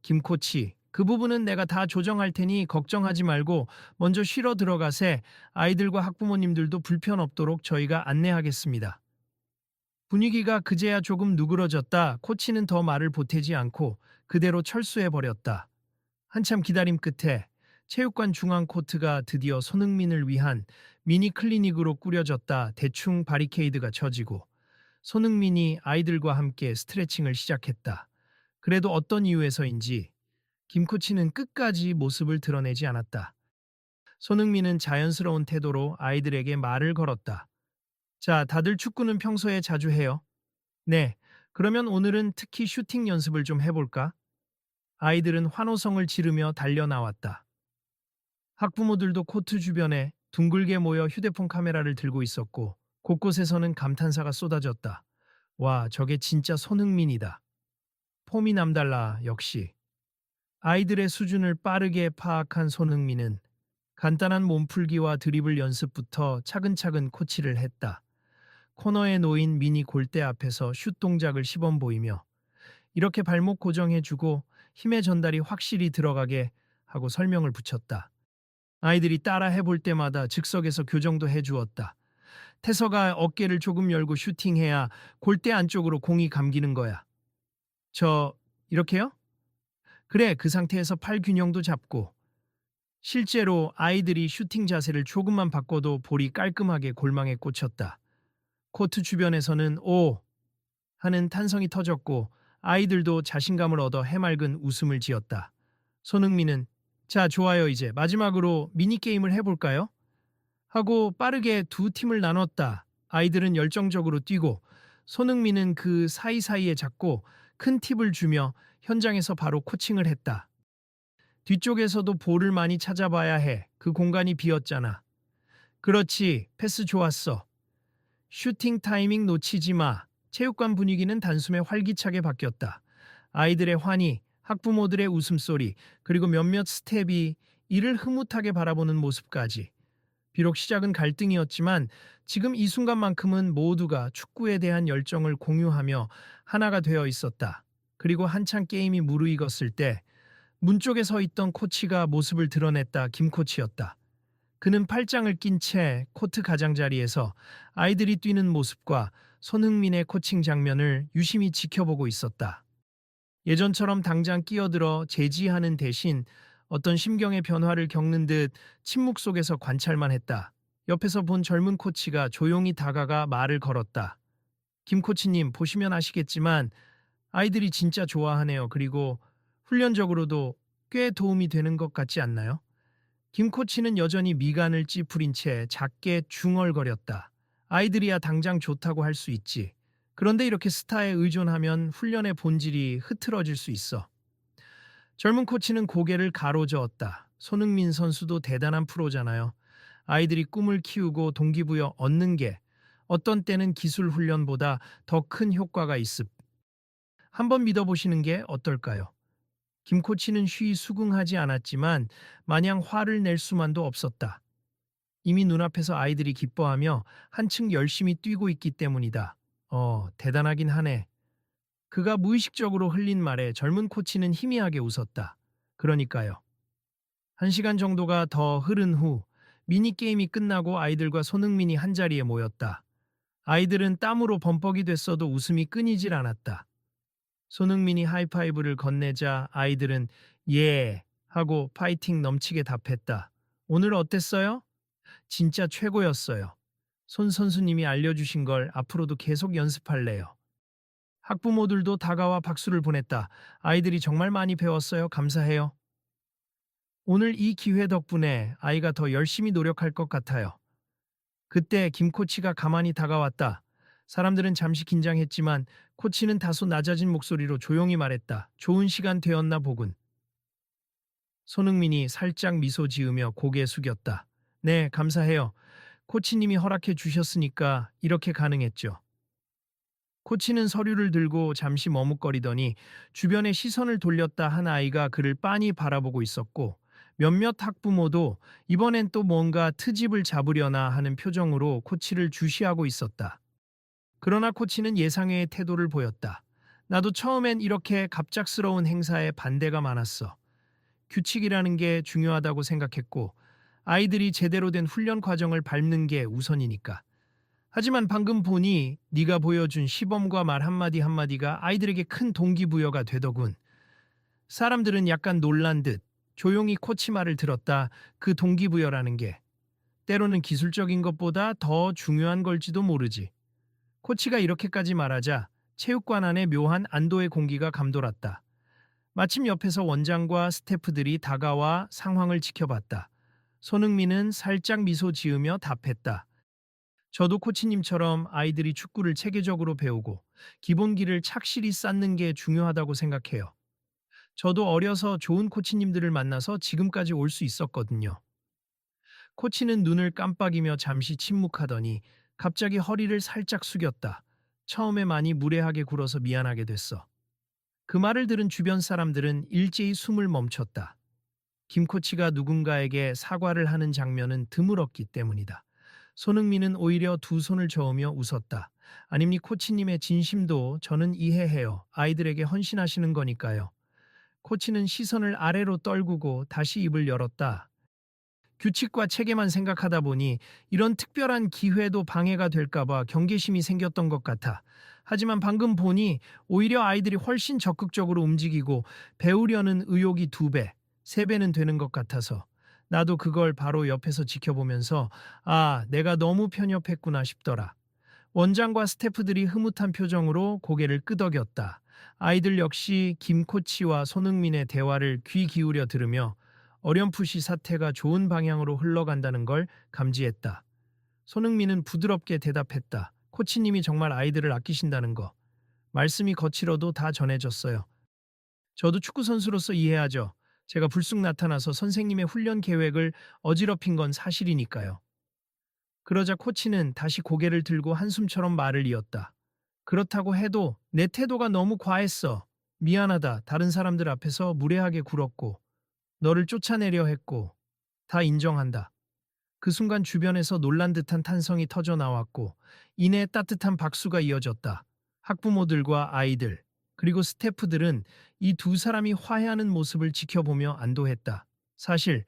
김 코치, 그 부분은 내가 다 조정할 테니 걱정하지 말고 먼저 쉬러 들어가세. 아이들과 학부모님들도 불편 없도록 저희가 안내하겠습니다. 분위기가 그제야 조금 누그러졌다. 코치는 더 말을 보태지 않고 그대로 철수해버렸다. 한참 기다림 끝에 체육관 중앙 코트가 드디어 손흥민을 위한 미니 클리닉으로 꾸려졌다. 대충 바리케이드가 쳐지고 손흥민이 아이들과 함께 스트레칭을 시작했다. 그래도 어떤 이유에서인지 김 코치는 끝까지 모습을 드러내지 않았다. 손흥민은 자연스러운 태도로 아이들에게 말을 걸었다. 자, 다들 축구는 평소에 자주 해요? 네. 그러면 오늘은 특히 슈팅 연습을 좀 해볼까? 아이들은 환호성을 지르며 달려 나왔다. 학부모들도 코트 주변에 둥글게 모여 휴대폰 카메라를 들고 있었고 곳곳에서는 감탄사가 쏟아졌다. 와, 저게 진짜 손흥민이다. 폼이 남달라, 역시. 아이들의 수준을 빠르게 파악한 손흥민은 간단한 몸풀기와 드리블 연습부터 차근차근 코치를 했다. 코너에 놓인 미니 골대 앞에서 슛 동작을 시범 보이며 이렇게 발목 고정해주고 힘의 전달이 확실히 들어가게 하고 설명을 붙였다. 아이들이 따라 해볼 때마다 즉석에서 교정도 해주었다. 태서가 어깨를 조금 열고 슈팅해야 골대 안쪽으로 공이 감기는 거야. 이렇게요? 그래, 그 상태에서 팔 균형도 잡고. 실제로 아이들이 슈팅 자세를 조금만 바꿔도 볼이 깔끔하게 골망에 꽂혔다. 코트 주변에서는 오! 하는 탄성이 터졌고 아이들도 자신감을 얻어 해맑은 웃음을 지었다. 손흥민은 자, 좋아요. 이제 마지막으로 미니게임을 해볼까요? 하고 빠르게 두 팀을 나눴다. 아이들은 열정적으로 뛰고 손흥민은 그 사이사이에 잡고 큰 팁을 주며 현장에서 바로 코칭을 했다. 뒤쪽에서도 볼을 많이 찾아봐야 해. 그 공간이 비었잖아. 그렇지. 패스 좋았어. 슈팅 타이밍 놓치지 마. 체육관 분위기는 단숨에 활기차게 바뀌었다. 아이들의 환희, 학부모들의 웃음소리, 그리고 몇몇 스텝이 이를 흐뭇하게 바라보는 모습까지. 비록 시작은 갈등이었지만 지금 이 순간만큼은 모두가 축구에 대한 열정을 공유하며 하나가 되어 있었다. 그리고 한창 게임이 무르익었을 때 문 쪽에 서 있던 코치가 모습을 드러냈다. 김 코치였다. 그는 팔짱을 낀 채 코트 가장자리에서 아이들이 뛰는 모습과 손흥민의 코칭 장면을 유심히 지켜보고 있었다. 예전처럼 당장 끼어들어 제지하는 대신 어떤 심경의 변화를 겪는 듯 침묵 속에서 관찰만 했다. 옆에서 본 젊은 코치가 조용히 다가가 말을 걸었다. 김 코치님, 보시면 아시겠지만 아이들이 진짜 좋아하네요. 그리고 훈련적으로도 꽤 도움이 되는 것 같지 않나요? 김 코치는 여전히 미간을 찌푸린 채 작게 중얼거렸다. 아이들이야 당장 좋다고 할 수 있지. 그런데 이렇게 스타에 의존하면 훈련의 본질이 흐트러질 수 있어. 젊은 코치는 고개를 가로저었다. 손흥민 선수도 대단한 프로잖아요. 아이들이 꿈을 키우고 동기부여 얻는 게 어떤 때는 기술 훈련보다 더 큰 효과가 있습. 한번 믿어보시는 게 어떨까요? 김 코치는 쉬이 수긍하지 않았지만 마냥 화를 낼 수만도 없었다. 이미 눈앞에서 아이들이 기뻐하며 한층 열심히 뛰고 있기 때문이다. 대단하긴 하네. 그가 무의식적으로 흘린 말에 젊은 코치는 희미하게 웃었다. 그러니까요. 1시간 정도가 더 흐른 후 미니게임이 끝나고 아이들과 손흥민이 한자리에 모였다. 아이들은 땀으로 범벅이 됐어도 웃음이 끊이질 않았다. 손흥민이 하이파이브를 건네자 아이들은 예 하고 파이팅 넘치게 답했다. 오늘 어땠어요? 진짜 최고였어요. 손 선수님이 알려주신 걸 앞으로도 계속 연습할래요. 학부모들도 다가와 박수를 보냈다. 아이들이 정말 많이 배웠어요. 감사해요. 오늘 이 기회 덕분에 아이가 더 열심히 노력할 것 같아요. 그때 김 코치가 가만히 다가왔다. 사람들은 잠시 긴장했지만 코치는 다소 낮아진 목소리로 조용히 말했다. 좋은 시간 되었나 보군. 손흥민이 살짝 미소 지으며 고개 숙였다. 네, 감사해요. 코치님이 허락해 주셨으니까 이렇게 가능했죠. 코치는 서류를 들고 잠시 머뭇거리더니 주변에 시선을 돌렸다 한 아이가 그를 빤히 바라보고 있었고 몇몇 학부모도 이번엔 또 뭔가 트집을 잡으려나 하는 표정으로 코치를 주시하고 있었다. 그러나 코치는 예상외의 태도를 보였다. 나도 처음엔 이렇게 갑작스러운 행사에 반대가 많았어. 규칙이라는 게 중요하다고 생각했고 아이들이 제대로 된 훈련 과정을 밟는 게 우선이니까. 하지만 방금 보니 네가 보여준 시범과 말 한마디 한마디가 아이들에게 큰 동기부여가 되더군. 사람들은 약간 놀란 듯 조용히 코치 말을 들었다. 그 동기부여라는 게 때로는 기술적인 것보다 더 중요한 걸지도 모르지. 코치가 이렇게까지 말하자 체육관 안에 묘한 안도의 공기가 감돌았다. 마침 옆에서 원장과 스태프들이 다가와 상황을 지켜봤다. 손흥민은 살짝 미소 지으며 답했다. 저도 코치님처럼 아이들이 축구를 체계적으로 배우고 기본기를 착실히 쌓는 게 중요하다고 생각해요. 저도 어려서 좋은 코치님들을 만나서 지금까지 올 수 있었거든요. 코치는 눈을 깜빡이며 잠시 침묵하더니 갑자기 허리를 살짝 숙였다. 처음에 많이 무례하게 굴어서 미안하게 됐어. 그 말을 들은 주변 사람들은 일제히 숨을 멈췄다. 김 코치가 누군가에게 사과를 하는 장면은 드물었기 때문이다. 손흥민은 오히려 두 손을 저으며 웃었다. 아닙니 코치님의 진심도 저는 이해해요. 아이들에게 헌신하시는 거니까요. 코치는 시선을 아래로 떨구고 다시 입을 열었다. 규칙과 체계만 생각하다 보니 이런 특별한 기회도 방해가 될까봐 경계심이 생겼던 것 같아. 하지만 방금 보니 오히려 아이들이 훨씬 적극적으로 움직이고 배우려는 의욕이 2배, 3배는 되는 것 같아서 나도 그걸 바로 옆에서 지켜보면서 아, 내가 너무 편협했구나 싶더라. 원장과 스태프들이 흐뭇한 표정으로 고개를 끄덕였다. 아이들 역시 김 코치와 손흥민의 대화를 귀 기울여 들으며 어렴풋이 사태가 좋은 방향으로 흘러간다는 걸 감지했다. 손흥민은 부드럽게 대답했다. 코치님이 정말 아이들을 아끼신다는 거. 말씀이 거칠어도 다 전해졌어요. 저도 축구 선수로서 이해하죠. 제가 불쑥 나타나서 선생님의 훈련 계획을 어지럽힌 건 사실이니까요. 그러자 코치는 다시 고개를 들고 한숨처럼 말을 이었다. 그렇다고 해도 내 태도가 너무 과했어. 미안하다. 다른 사람들 앞에서 무례하게 굴었고 너를 쫓아내려 했고 다 인정한다. 그 순간 주변에서 놀란 듯한 탄성이 터져 나왔고 이내 따뜻한 박수가 이어졌다. 학부모들과 아이들 그리고 스태프들은 이 두 사람이 화해하는 모습을 지켜보며 안도했다. 사실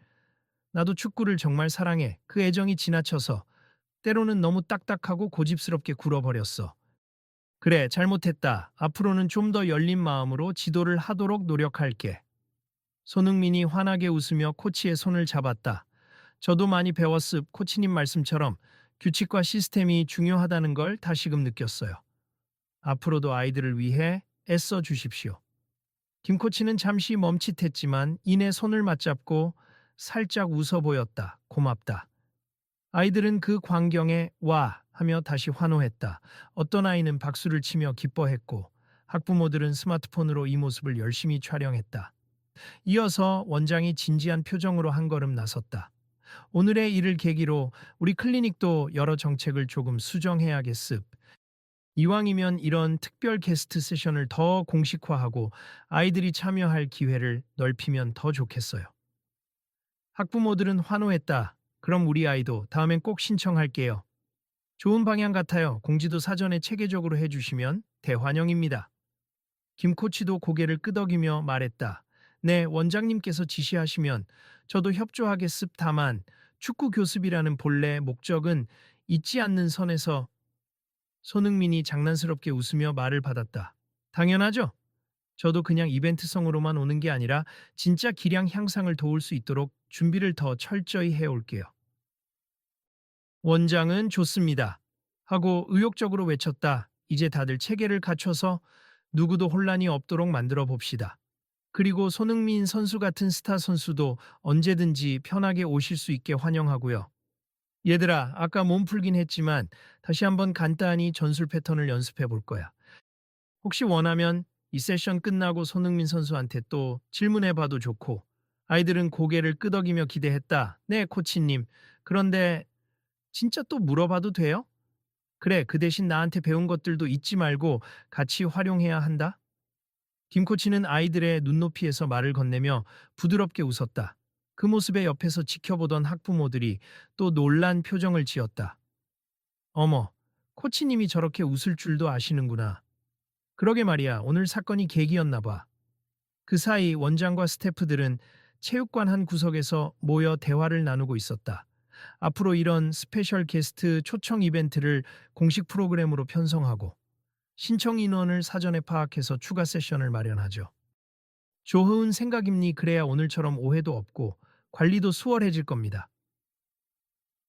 나도 축구를 정말 사랑해. 그 애정이 지나쳐서 때로는 너무 딱딱하고 고집스럽게 굴어버렸어. 그래, 잘못했다. 앞으로는 좀 더 열린 마음으로 지도를 하도록 노력할게. 손흥민이 환하게 웃으며 코치의 손을 잡았다. 저도 많이 배웠습. 코치님 말씀처럼 규칙과 시스템이 중요하다는 걸 다시금 느꼈어요. 앞으로도 아이들을 위해 애써 주십시오. 김 코치는 잠시 멈칫했지만 이내 손을 맞잡고 살짝 웃어 보였다. 고맙다. 아이들은 그 광경에 와 하며 다시 환호했다. 어떤 아이는 박수를 치며 기뻐했고 학부모들은 스마트폰으로 이 모습을 열심히 촬영했다. 이어서 원장이 진지한 표정으로 한 걸음 나섰다. 오늘의 일을 계기로 우리 클리닉도 여러 정책을 조금 수정해야겠습. 이왕이면 이런 특별 게스트 세션을 더 공식화하고 아이들이 참여할 기회를 넓히면 더 좋겠어요. 학부모들은 환호했다. 그럼 우리 아이도 다음엔 꼭 신청할게요. 좋은 방향 같아요. 공지도 사전에 체계적으로 해주시면 대환영입니다. 김 코치도 고개를 끄덕이며 말했다. 네, 원장님께서 지시하시면 저도 협조하겠습. 다만 축구 교습이라는 본래 목적은 잊지 않는 선에서 손흥민이 장난스럽게 웃으며 말을 받았다. 당연하죠. 저도 그냥 이벤트성으로만 오는 게 아니라 진짜 기량 향상을 도울 수 있도록 준비를 더 철저히 해올게요. 원장은 좋습니다. 하고 의욕적으로 외쳤다. 이제 다들 체계를 갖춰서 누구도 혼란이 없도록 만들어 봅시다. 그리고 손흥민 선수 같은 스타 선수도 언제든지 편하게 오실 수 있게 환영하고요. 얘들아, 아까 몸풀긴 했지만 다시 한번 간단히 전술 패턴을 연습해 볼 거야. 혹시 원하면 이 세션 끝나고 손흥민 선수한테 또 질문해 봐도 좋고. 아이들은 고개를 끄덕이며 기대했다. 네, 코치님. 그런데 진짜 또 물어봐도 돼요? 그래, 그 대신 나한테 배운 것들도 잊지 말고 같이 활용해야 한다. 김 코치는 아이들의 눈높이에서 말을 건네며 부드럽게 웃었다. 그 모습에 옆에서 지켜보던 학부모들이 또 놀란 표정을 지었다. 어머, 코치님이 저렇게 웃을 줄도 아시는구나. 그러게 말이야, 오늘 사건이 계기였나 봐. 그 사이 원장과 스태프들은 체육관 한 구석에서 모여 대화를 나누고 있었다. 앞으로 이런 스페셜 게스트 초청 이벤트를 공식 프로그램으로 편성하고 신청 인원을 사전에 파악해서 추가 세션을 마련하죠. 좋은 생각입니. 그래야 오늘처럼 오해도 없고 관리도 수월해질 겁니다.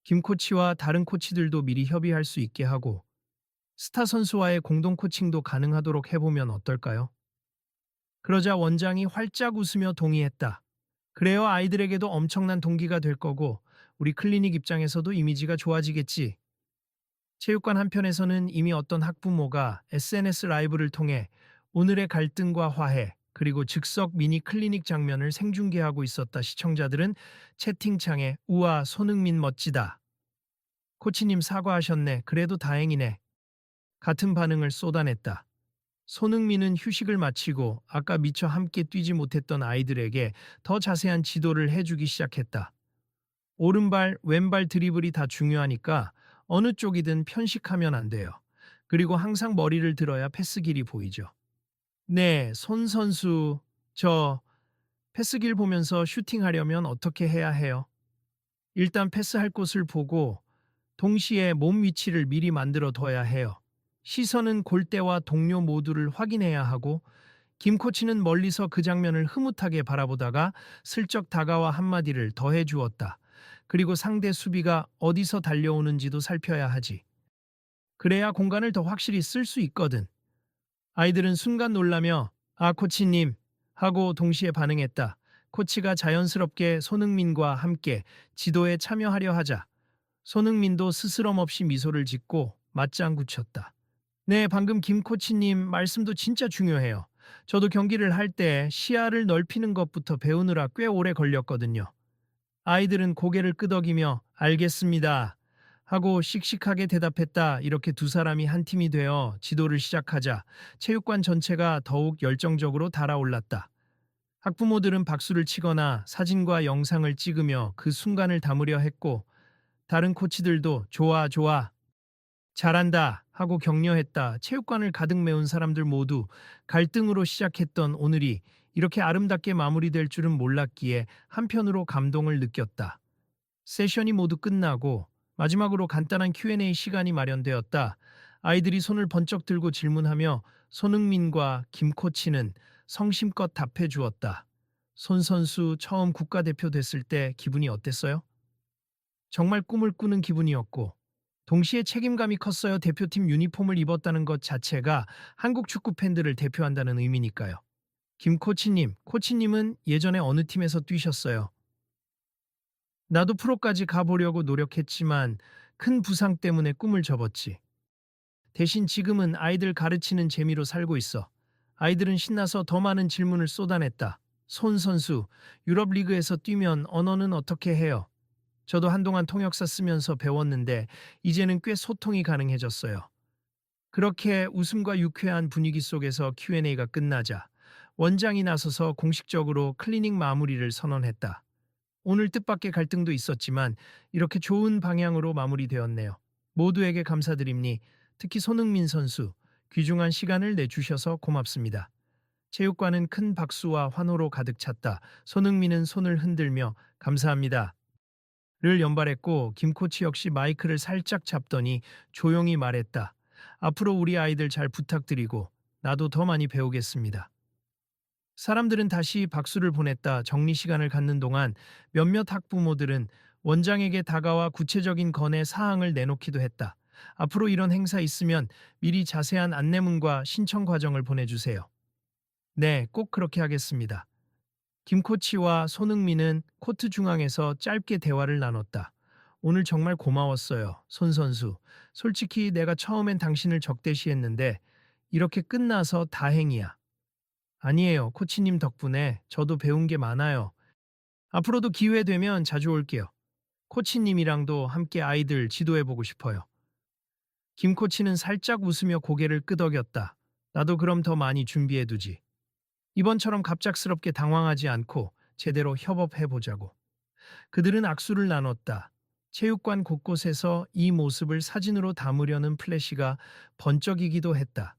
김 코치와 다른 코치들도 미리 협의할 수 있게 하고 스타 선수와의 공동 코칭도 가능하도록 해보면 어떨까요? 그러자 원장이 활짝 웃으며 동의했다. 그래요, 아이들에게도 엄청난 동기가 될 거고 우리 클리닉 입장에서도 이미지가 좋아지겠지. 체육관 한편에서는 이미 어떤 학부모가 SNS 라이브를 통해 오늘의 갈등과 화해, 그리고 즉석 미니 클리닉 장면을 생중계하고 있었다. 시청자들은 채팅창에 우와, 손흥민 멋지다. 코치님 사과하셨네. 그래도 다행이네. 같은 반응을 쏟아냈다. 손흥민은 휴식을 마치고 아까 미처 함께 뛰지 못했던 아이들에게 더 자세한 지도를 해주기 시작했다. 오른발, 왼발 드리블이 다 중요하니까 어느 쪽이든 편식하면 안 돼요. 그리고 항상 머리를 들어야 패스 길이 보이죠. 네, 손 선수, 저 패스 길 보면서 슈팅하려면 어떻게 해야 해요? 일단 패스할 곳을 보고 동시에 몸 위치를 미리 만들어 둬야 해요. 시선은 골대와 동료 모두를 확인해야 하고 김 코치는 멀리서 그 장면을 흐뭇하게 바라보다가 슬쩍 다가와 한마디를 더해 주었다. 그리고 상대 수비가 어디서 달려오는지도 살펴야 하지. 그래야 공간을 더 확실히 쓸 수 있거든. 아이들은 순간 놀라며 아, 코치님 하고 동시에 반응했다. 코치가 자연스럽게 손흥민과 함께 지도에 참여하려 하자 손흥민도 스스럼 없이 미소를 짓고 맞장구 쳤다. 네, 방금 김 코치님 말씀도 진짜 중요해요. 저도 경기를 할 때 시야를 넓히는 것부터 배우느라 꽤 오래 걸렸거든요. 아이들은 고개를 끄덕이며 알겠습니다 하고 씩씩하게 대답했다. 이렇게 두 사람이 한 팀이 되어 지도를 시작하자 체육관 전체가 더욱 열정적으로 달아올랐다. 학부모들은 박수를 치거나 사진과 영상을 찍으며 그 순간을 담으려 했고 다른 코치들도 좋아, 좋아, 잘한다 하고 격려했다. 체육관을 가득 메운 사람들 모두 갈등으로 시작했던 오늘이 이렇게 아름답게 마무리될 줄은 몰랐기에 한편으로 감동을 느꼈다. 세션이 모두 끝나고 마지막으로 간단한 Q&A 시간이 마련되었다. 아이들이 손을 번쩍 들고 질문하며 손흥민과 김 코치는 성심껏 답해 주었다. 손 선수 처음 국가대표 됐을 때 기분이 어땠어요? 정말 꿈을 꾸는 기분이었고 동시에 책임감이 컸어요. 대표팀 유니폼을 입었다는 것 자체가 한국 축구 팬들을 대표한다는 의미니까요. 김 코치님, 코치님은 예전에 어느 팀에서 뛰셨어요? 나도 프로까지 가보려고 노력했지만 큰 부상 때문에 꿈을 접었지. 대신 지금은 아이들 가르치는 재미로 살고 있어. 아이들은 신나서 더 많은 질문을 쏟아냈다. 손 선수, 유럽 리그에서 뛰면 언어는 어떻게 해요? 저도 한동안 통역사 쓰면서 배웠는데 이제는 꽤 소통이 가능해졌어요. 그렇게 웃음과 유쾌한 분위기 속에서 Q&A가 끝나자 원장이 나서서 공식적으로 클리닉 마무리를 선언했다. 오늘 뜻밖의 갈등도 있었지만 이렇게 좋은 방향으로 마무리되었네요. 모두에게 감사드립니. 특히 손흥민 선수, 귀중한 시간을 내주셔서 고맙습니다. 체육관은 큰 박수와 환호로 가득 찼다. 손흥민은 손을 흔들며 감사합니다 를 연발했고 김 코치 역시 마이크를 살짝 잡더니 조용히 말했다. 앞으로 우리 아이들 잘 부탁드리고 나도 더 많이 배우겠습니다. 사람들은 다시 박수를 보냈다. 정리 시간을 갖는 동안 몇몇 학부모들은 원장에게 다가와 구체적인 건의 사항을 내놓기도 했다. 앞으로 이런 행사 있으면 미리 자세한 안내문과 신청 과정을 보내주세요. 네, 꼭 그렇게 하겠습니다. 김 코치와 손흥민은 코트 중앙에서 짧게 대화를 나눴다. 오늘 정말 고마웠어요, 손 선수. 솔직히 내가 처음엔 당신을 적대시했는데 이렇게 끝나서 다행이야. 아니에요, 코치님 덕분에 저도 배운 게 많아요. 앞으로도 기회 되면 자주 올게요. 코치님이랑도 함께 아이들 지도해보고 싶어요. 김 코치는 살짝 웃으며 고개를 끄덕였다. 나도 그럼 더 많이 준비해두지. 이번처럼 갑작스럽게 당황하지 않고 제대로 협업해보자고. 그들은 악수를 나눴다. 체육관 곳곳에서 이 모습을 사진으로 담으려는 플래시가 번쩍이기도 했다.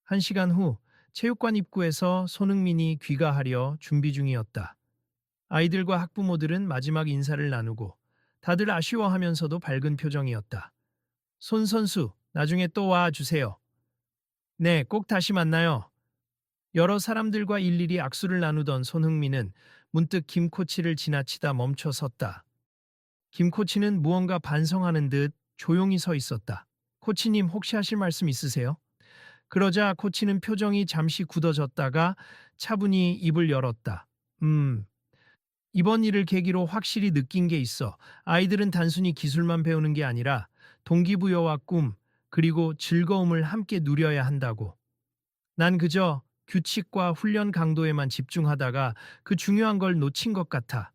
1시간 후 체육관 입구에서 손흥민이 귀가하려 준비 중이었다. 아이들과 학부모들은 마지막 인사를 나누고 다들 아쉬워하면서도 밝은 표정이었다. 손 선수, 나중에 또 와 주세요. 네, 꼭 다시 만나요. 여러 사람들과 일일이 악수를 나누던 손흥민은 문득 김 코치를 지나치다 멈춰 섰다. 김 코치는 무언가 반성하는 듯 조용히 서 있었다. 코치님, 혹시 하실 말씀 있으세요? 그러자 코치는 표정이 잠시 굳어졌다가 차분히 입을 열었다. 이번 일을 계기로 확실히 느낀 게 있어. 아이들은 단순히 기술만 배우는 게 아니라 동기부여와 꿈, 그리고 즐거움을 함께 누려야 한다고. 난 그저 규칙과 훈련 강도에만 집중하다가 그 중요한 걸 놓친 것 같아.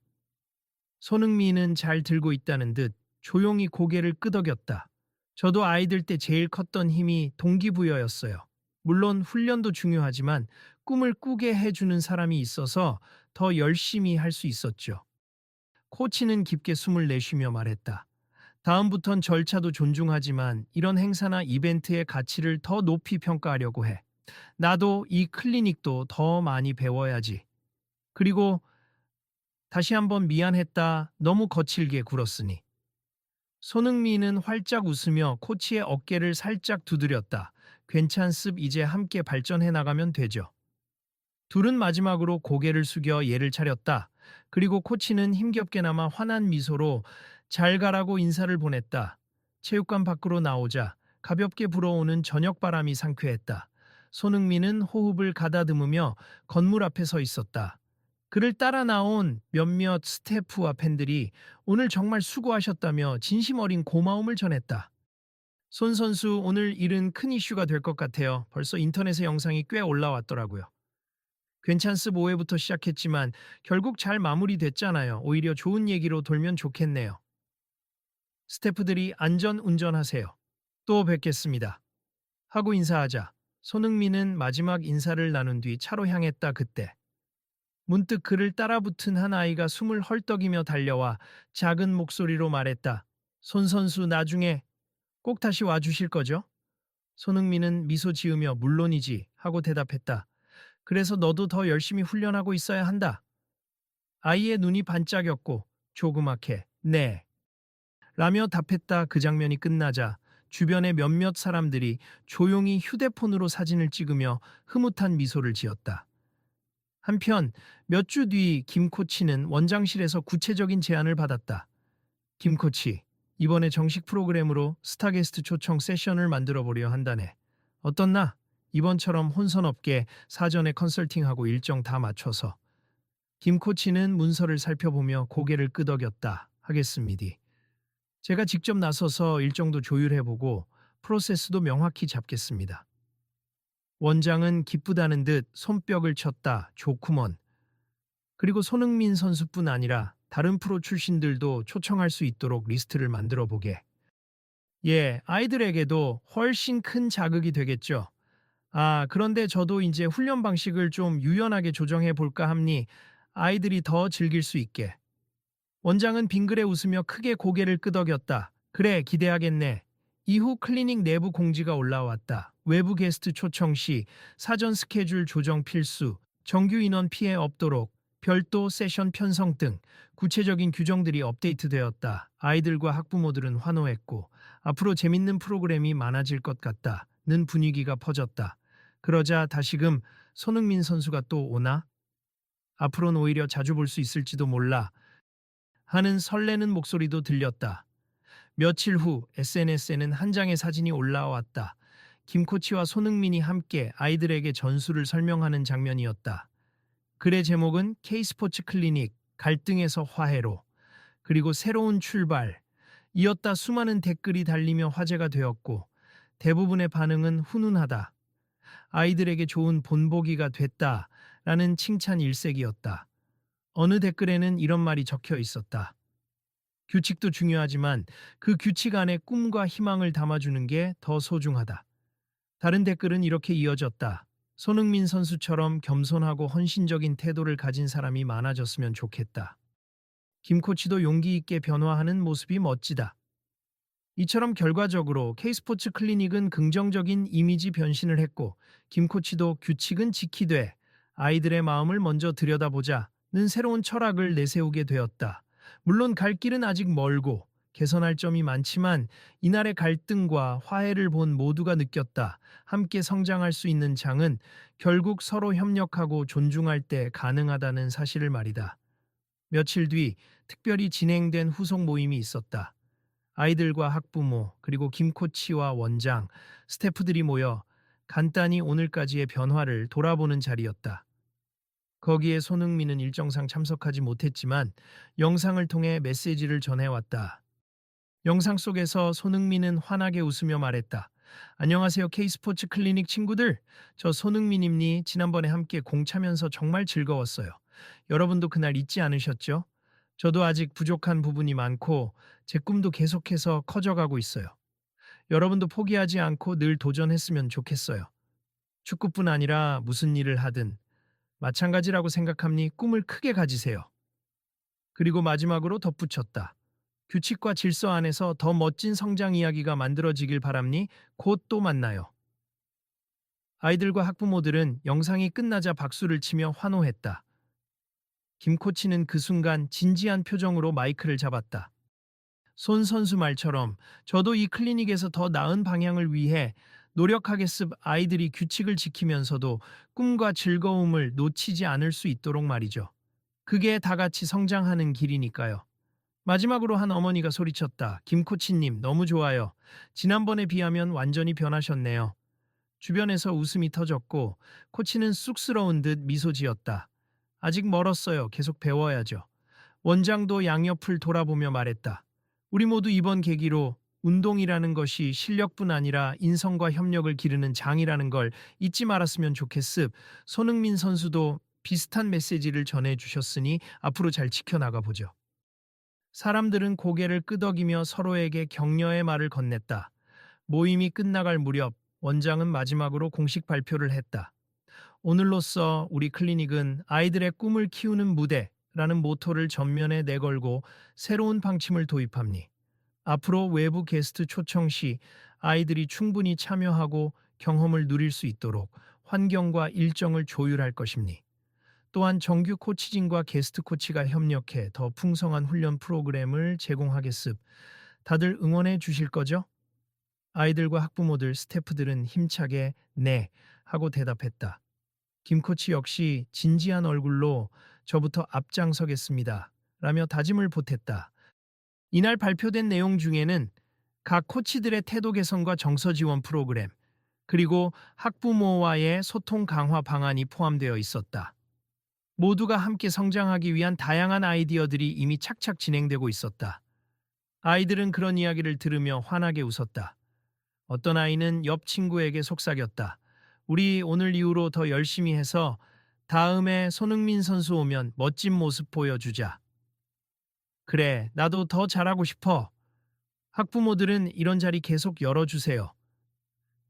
손흥민은 잘 들고 있다는 듯 조용히 고개를 끄덕였다. 저도 아이들 때 제일 컸던 힘이 동기부여였어요. 물론 훈련도 중요하지만 꿈을 꾸게 해주는 사람이 있어서 더 열심히 할 수 있었죠. 코치는 깊게 숨을 내쉬며 말했다. 다음부턴 절차도 존중하지만 이런 행사나 이벤트의 가치를 더 높이 평가하려고 해. 나도 이 클리닉도 더 많이 배워야지. 그리고 다시 한번 미안했다. 너무 거칠게 굴었으니. 손흥민은 활짝 웃으며 코치의 어깨를 살짝 두드렸다. 괜찮습, 이제 함께 발전해 나가면 되죠. 둘은 마지막으로 고개를 숙여 예를 차렸다. 그리고 코치는 힘겹게나마 환한 미소로 잘 가라고 인사를 보냈다. 체육관 밖으로 나오자 가볍게 불어오는 저녁 바람이 상쾌했다. 손흥민은 호흡을 가다듬으며 건물 앞에 서 있었다. 그를 따라 나온 몇몇 스태프와 팬들이 오늘 정말 수고하셨다며 진심 어린 고마움을 전했다. 손 선수, 오늘 일은 큰 이슈가 될 것 같아요. 벌써 인터넷에 영상이 꽤 올라왔더라고요. 괜찮습, 5회부터 시작했지만 결국 잘 마무리됐잖아요. 오히려 좋은 얘기로 돌면 좋겠네요. 스태프들이 안전 운전하세요. 또 뵙겠습니다. 하고 인사하자 손흥민은 마지막 인사를 나눈 뒤 차로 향했다. 그때 문득 그를 따라붙은 한 아이가 숨을 헐떡이며 달려와 작은 목소리로 말했다. 손 선수, 나중에 꼭 다시 와주실 거죠? 손흥민은 미소 지으며 물론이지 하고 대답했다. 그래서 너도 더 열심히 훈련하고 있어야 한다. 아이의 눈이 반짝였고 조그맣게 네 라며 답했다. 그 장면이 끝나자 주변의 몇몇 사람들이 조용히 휴대폰으로 사진을 찍으며 흐뭇한 미소를 지었다. 한편 몇 주 뒤 김 코치는 원장실에서 구체적인 제안을 받았다. 김 코치, 이번에 정식 프로그램으로 스타게스트 초청 세션을 만들어 보려 한다네. 어떻나? 이번처럼 혼선 없게 사전에 컨설팅하고 일정 다 맞춰서. 김 코치는 문서를 살펴보며 고개를 끄덕였다. 하겠습니다. 제가 직접 나서서 일정도 조율해보고 프로세스도 명확히 잡겠습니다. 원장은 기쁘다는 듯 손뼉을 쳤다. 좋구먼. 그리고 손흥민 선수뿐 아니라 다른 프로 출신들도 초청할 수 있도록 리스트를 만들어 보게. 예, 아이들에게도 훨씬 큰 자극이 되겠죠. 아, 그런데 저도 이제 훈련 방식을 좀 유연하게 조정해 볼까 합니. 아이들이 더 즐길 수 있게. 원장은 빙그레 웃으며 크게 고개를 끄덕였다. 그래, 기대하겠네. 이후 클리닉 내부 공지가 올라왔다. 외부 게스트 초청 시 사전 스케줄 조정 필수, 정규 인원 피해 없도록, 별도 세션 편성 등 구체적인 규정들이 업데이트되었다. 아이들과 학부모들은 환호했고 앞으로 재밌는 프로그램이 많아질 것 같다는 분위기가 퍼졌다. 그러자 다시금 손흥민 선수가 또 오나? 앞으로는 오히려 자주 볼 수 있을지도 몰라 하는 설레는 목소리도 들렸다. 며칠 후 SNS에는 한 장의 사진이 올라왔다. 김 코치와 손흥민이 함께 아이들에게 전술을 설명하는 장면이었다. 글의 제목은 K스포츠 클리닉, 갈등에서 화해로, 그리고 새로운 출발, 이었다. 수많은 댓글이 달리며 화제가 되었고 대부분의 반응은 훈훈하다. 아이들에게 좋은 본보기가 됐다. 라는 칭찬 일색이었다. 어느 댓글에는 이런 말이 적혀 있었다. 규칙도 중요하지만 그 규칙 안에 꿈과 희망을 담아주는 게 더 소중하다. 다른 댓글은 이렇게 이어졌다. 손흥민 선수처럼 겸손하고 헌신적인 태도를 가진 사람이 많아졌으면 좋겠다. 김 코치도 용기 있게 변화하는 모습이 멋지다. 이처럼 결과적으로 K스포츠 클리닉은 긍정적인 이미지 변신을 했고 김 코치도 규칙은 지키되 아이들의 마음을 먼저 들여다보자는 새로운 철학을 내세우게 되었다. 물론 갈 길은 아직 멀고 개선할 점이 많지만 이날의 갈등과 화해를 본 모두가 느꼈다. 함께 성장할 수 있는 장은 결국 서로 협력하고 존중할 때 가능하다는 사실을 말이다. 며칠 뒤 특별히 진행된 후속 모임이 있었다. 아이들과 학부모, 그리고 김 코치와 원장, 스태프들이 모여 간단히 오늘까지의 변화를 돌아보는 자리였다. 거기에 손흥민은 일정상 참석하지 못했지만 영상을 통해 메시지를 전해왔다. 영상 속에서 손흥민은 환하게 웃으며 말했다. 안녕하세요 K스포츠 클리닉 친구들. 저 손흥민입니. 지난번에 함께 공 차면서 정말 즐거웠어요. 여러분도 그날 잊지 않으셨죠? 저도 아직 부족한 부분이 많고 제 꿈도 계속해서 커져가고 있어요. 여러분도 포기하지 않고 늘 도전했으면 좋겠어요. 축구뿐 아니라 무슨 일을 하든 마찬가지라고 생각합니. 꿈을 크게 가지세요. 그리고 마지막으로 덧붙였다. 규칙과 질서 안에서 더 멋진 성장 이야기가 만들어지길 바랍니. 곧 또 만나요. 아이들과 학부모들은 영상이 끝나자 박수를 치며 환호했다. 김 코치는 그 순간 진지한 표정으로 마이크를 잡았다. 손 선수 말처럼 저도 이 클리닉에서 더 나은 방향을 위해 노력하겠습. 아이들이 규칙을 지키면서도 꿈과 즐거움을 놓치지 않을 수 있도록 말이죠. 그게 다 같이 성장하는 길이니까요. 마지막으로 한 어머니가 소리쳤다. 김 코치님 너무 좋아요. 지난번에 비하면 완전히 변하셨네요. 주변에서 웃음이 터졌고 코치는 쑥스러운 듯 미소 지었다. 아직 멀었어요. 계속 배워야죠. 원장도 양옆을 돌아보며 말했다. 우리 모두 이번 계기로 운동이라는 것이 실력뿐 아니라 인성과 협력을 기르는 장이라는 걸 잊지 말았으면 좋겠습. 손흥민 선수도 비슷한 메시지를 전해주셨으니 앞으로 잘 지켜나가 보죠. 사람들은 고개를 끄덕이며 서로에게 격려의 말을 건넸다. 모임이 끝나갈 무렵 원장은 마지막으로 공식 발표를 했다. 오늘로써 우리 클리닉은 아이들의 꿈을 키우는 무대라는 모토를 전면에 내걸고 새로운 방침을 도입합니. 앞으로 외부 게스트 초청 시 아이들이 충분히 참여하고 경험을 누릴 수 있도록 환경과 일정을 조율할 것입니. 또한 정규 코치진과 게스트 코치가 협력해 더 풍성한 훈련 프로그램을 제공하겠습. 다들 응원해 주실 거죠? 아이들과 학부모들, 스태프들은 힘차게 네 하고 대답했다. 김 코치 역시 진지한 얼굴로 저부터 앞장서겠습니다. 라며 다짐을 보탰다. 이날 발표된 내용 중에는 각 코치들의 태도 개선과 정서 지원 프로그램, 그리고 학부모와의 소통 강화 방안이 포함되어 있었다. 모두가 함께 성장하기 위한 다양한 아이디어들이 이미 착착 진행되고 있었다. 아이들은 그런 이야기를 들으며 환하게 웃었다. 어떤 아이는 옆 친구에게 속삭였다. 우리 오늘 이후로 더 열심히 해서 다음에 손흥민 선수 오면 멋진 모습 보여주자. 그래, 나도 더 잘하고 싶어. 학부모들은 이런 자리 계속 열어주세요.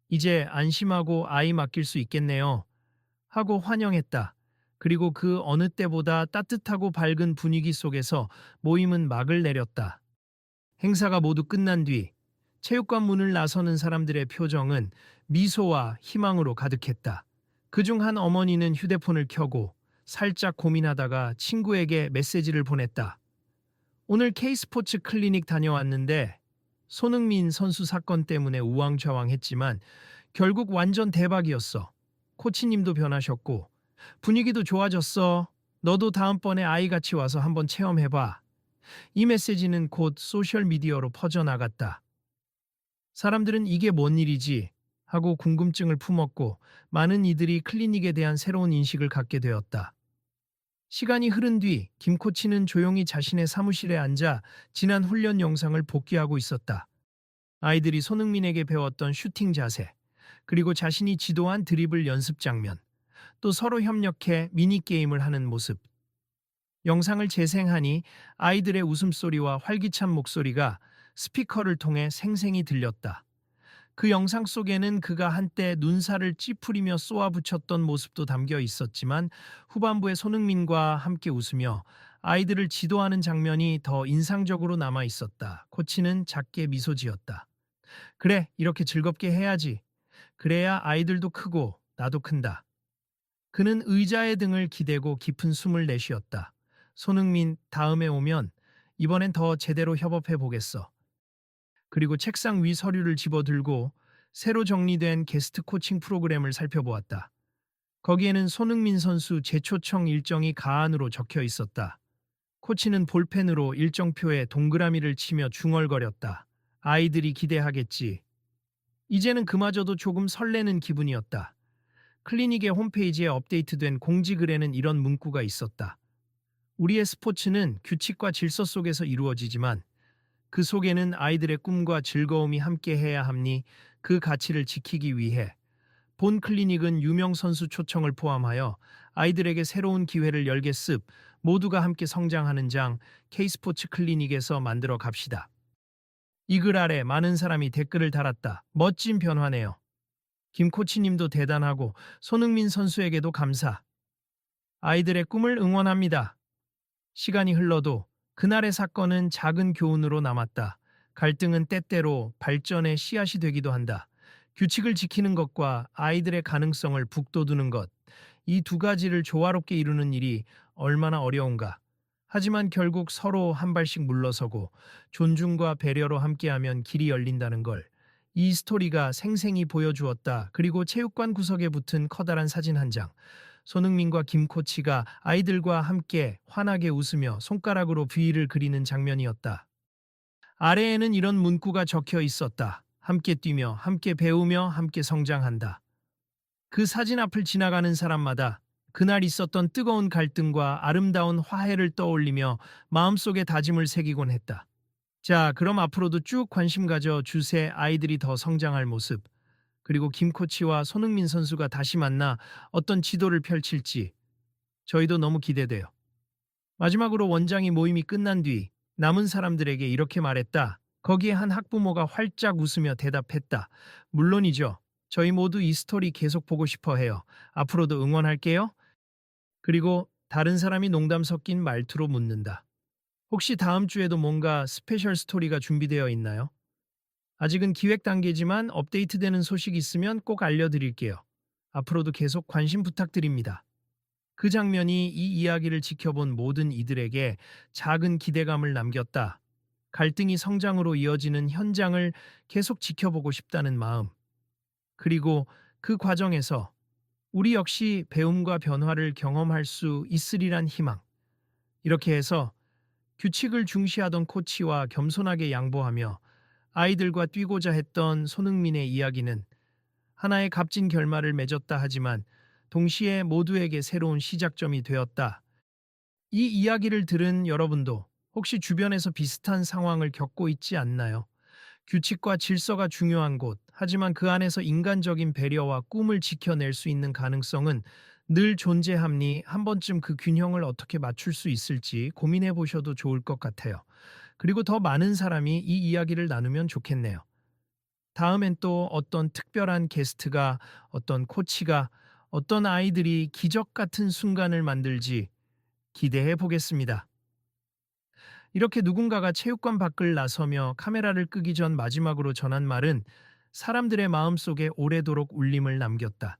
이제 안심하고 아이 맡길 수 있겠네요. 하고 환영했다. 그리고 그 어느 때보다 따뜻하고 밝은 분위기 속에서 모임은 막을 내렸다. 행사가 모두 끝난 뒤 체육관 문을 나서는 사람들의 표정은 미소와 희망으로 가득했다. 그중 한 어머니는 휴대폰을 켜고 살짝 고민하다가 친구에게 메시지를 보냈다. 오늘 K스포츠 클리닉 다녀왔는데 손흥민 선수 사건 때문에 우왕좌왕했지만 결국 완전 대박이었어. 코치님도 변하셨고 분위기도 좋아졌어. 너도 다음번에 아이 같이 와서 한번 체험해봐. 이 메시지는 곧 소셜미디어로 퍼져나갔다. 사람들은 이게 뭔 일이지? 하고 궁금증을 품었고 많은 이들이 클리닉에 대한 새로운 인식을 갖게 되었다. 시간이 흐른 뒤 김 코치는 조용히 자신의 사무실에 앉아 지난 훈련 영상을 복귀하고 있었다. 아이들이 손흥민에게 배웠던 슈팅 자세, 그리고 자신이 지도한 드리블 연습 장면, 또 서로 협력해 미니게임을 하는 모습. 영상을 재생하니 아이들의 웃음소리와 활기찬 목소리가 스피커를 통해 생생히 들렸다. 그 영상 속에는 그가 한때 눈살을 찌푸리며 쏘아붙였던 모습도 담겨 있었지만 후반부에 손흥민과 함께 웃으며 아이들을 지도하는 장면이 더 인상적으로 남아 있었다. 코치는 작게 미소 지었다. 그래, 이렇게 즐겁게 해야지. 그래야 아이들도 크고 나도 큰다. 그는 의자의 등을 기대고 깊은 숨을 내쉬었다. 손흥민, 다음에 오면 이번엔 더 제대로 협업해 보겠어. 그리고 책상 위 서류를 집어들고 새로 정리된 게스트 코칭 프로그램을 살펴보았다. 거기에는 손흥민 선수 재초청 일정이 가안으로 적혀 있었다. 코치는 볼펜으로 일정표에 동그라미를 치며 중얼거렸다. 아이들이 기대하겠지. 이제는 그마저도 조금 설레는 기분이었다. 클리닉의 홈페이지에 업데이트된 공지글에는 이런 문구가 있었다. 우리의 스포츠는 규칙과 질서 속에서 이루어지지만 그 속에는 아이들의 꿈과 즐거움이 함께해야 함니 그 가치를 지키기 위해 본 클리닉은 유명 선수 초청을 포함하여 아이들에게 새로운 기회를 열겠습 모두가 함께 성장하는 장 K스포츠 클리닉에서 만들어 갑시다. 이 글 아래 많은 사람이 댓글을 달았다. 멋진 변화네요. 김 코치님도 대단하고 손흥민 선수에게도 감사. 아이들의 꿈을 응원합니다. 시간이 흘러도 그날의 사건은 작은 교훈으로 남았다. 갈등은 때때로 발전의 씨앗이 되기도 한다. 규칙을 지키는 것과 아이들의 가능성을 북돋우는 것, 이 두 가지를 조화롭게 이루는 일이 얼마나 어려운가. 하지만 결국 서로 한 발씩 물러서고 존중과 배려로 함께하면 길이 열린다는 걸 이 스토리가 생생히 보여주었다. 그리고 체육관 구석에 붙은 커다란 사진 한 장. 손흥민과 김 코치가 아이들과 함께 환하게 웃으며 손가락으로 V를 그리는 장면이었다. 아래에는 이런 문구가 적혀 있었다. 함께 뛰며, 함께 배우며, 함께 성장한다. 그 사진 앞을 지나가는 사람마다 그날 있었던 뜨거운 갈등과 아름다운 화해를 떠올리며 마음속에 다짐을 새기곤 했다. 자, 그럼 앞으로도 쭉 관심 가져 주세. 아이들이 더 성장할 모습. 그리고 김 코치와 손흥민 선수가 다시 만나 어떤 지도를 펼칠지 저희도 너무 기대돼요. 마지막으로 원장이 모임이 끝난 뒤 남은 사람들에게 이렇게 말했다. 거기에 한 학부모가 활짝 웃으며 대답했다. 물론이죠. 저희 모두 이 스토리 계속 보고 싶어 해요. 앞으로도 응원할게요. 그리고 다른 사람이 농담 섞인 말투로 묻는다. 혹시 다음 주에도 뭔가 스페셜 스토리가 준비되어 있나요? 아직은 기획 단계지만 업데이트되는 소식 있으면 꼭 알려드릴게요. 앞으로도 계속 관심 부탁드립니다. 그 장면이 이 이야기를 지켜본 모든 이들에게 작은 기대감을 남겼다. 갈등이 성장으로 이어지는 현장을 계속 지켜보고 싶다는 마음. 그리고 그 과정에서 우리 역시 배움과 변화를 경험할 수 있으리란 희망. 이렇게 해서 규칙을 중시하던 코치와 겸손하게 양보하며 아이들과 뛰고자 했던 손흥민의 이야기는 하나의 값진 결말을 맺었다 하지만 동시에 모두에게 새로운 시작점이 되었다. 이 이야기를 들은 여러분도 혹시 주변에서 비슷한 상황을 겪고 있지 않나요? 규칙과 질서가 중요한 곳, 하지만 그 안에서 인간적인 배려와 꿈을 지켜낼 수 있는 가능성은 늘 존재함니 한 번쯤 그 균형을 어떻게 맞출 수 있을지 고민해 보셔도 좋을 것 같아요. 그리고 더 많은 사람이 이 이야기를 나누면 좋겠네요. 다음엔 또 어떤 특별한 게스트가, 어떤 코치가, 어떤 아이들이 기적 같은 순간을 만들지 기대해 보겠습니다. 이렇게 누군가가 체육관 밖을 나서며 카메라를 끄기 전 마지막으로 전한 말은 사람들의 마음속에 오래도록 울림을 남겼다.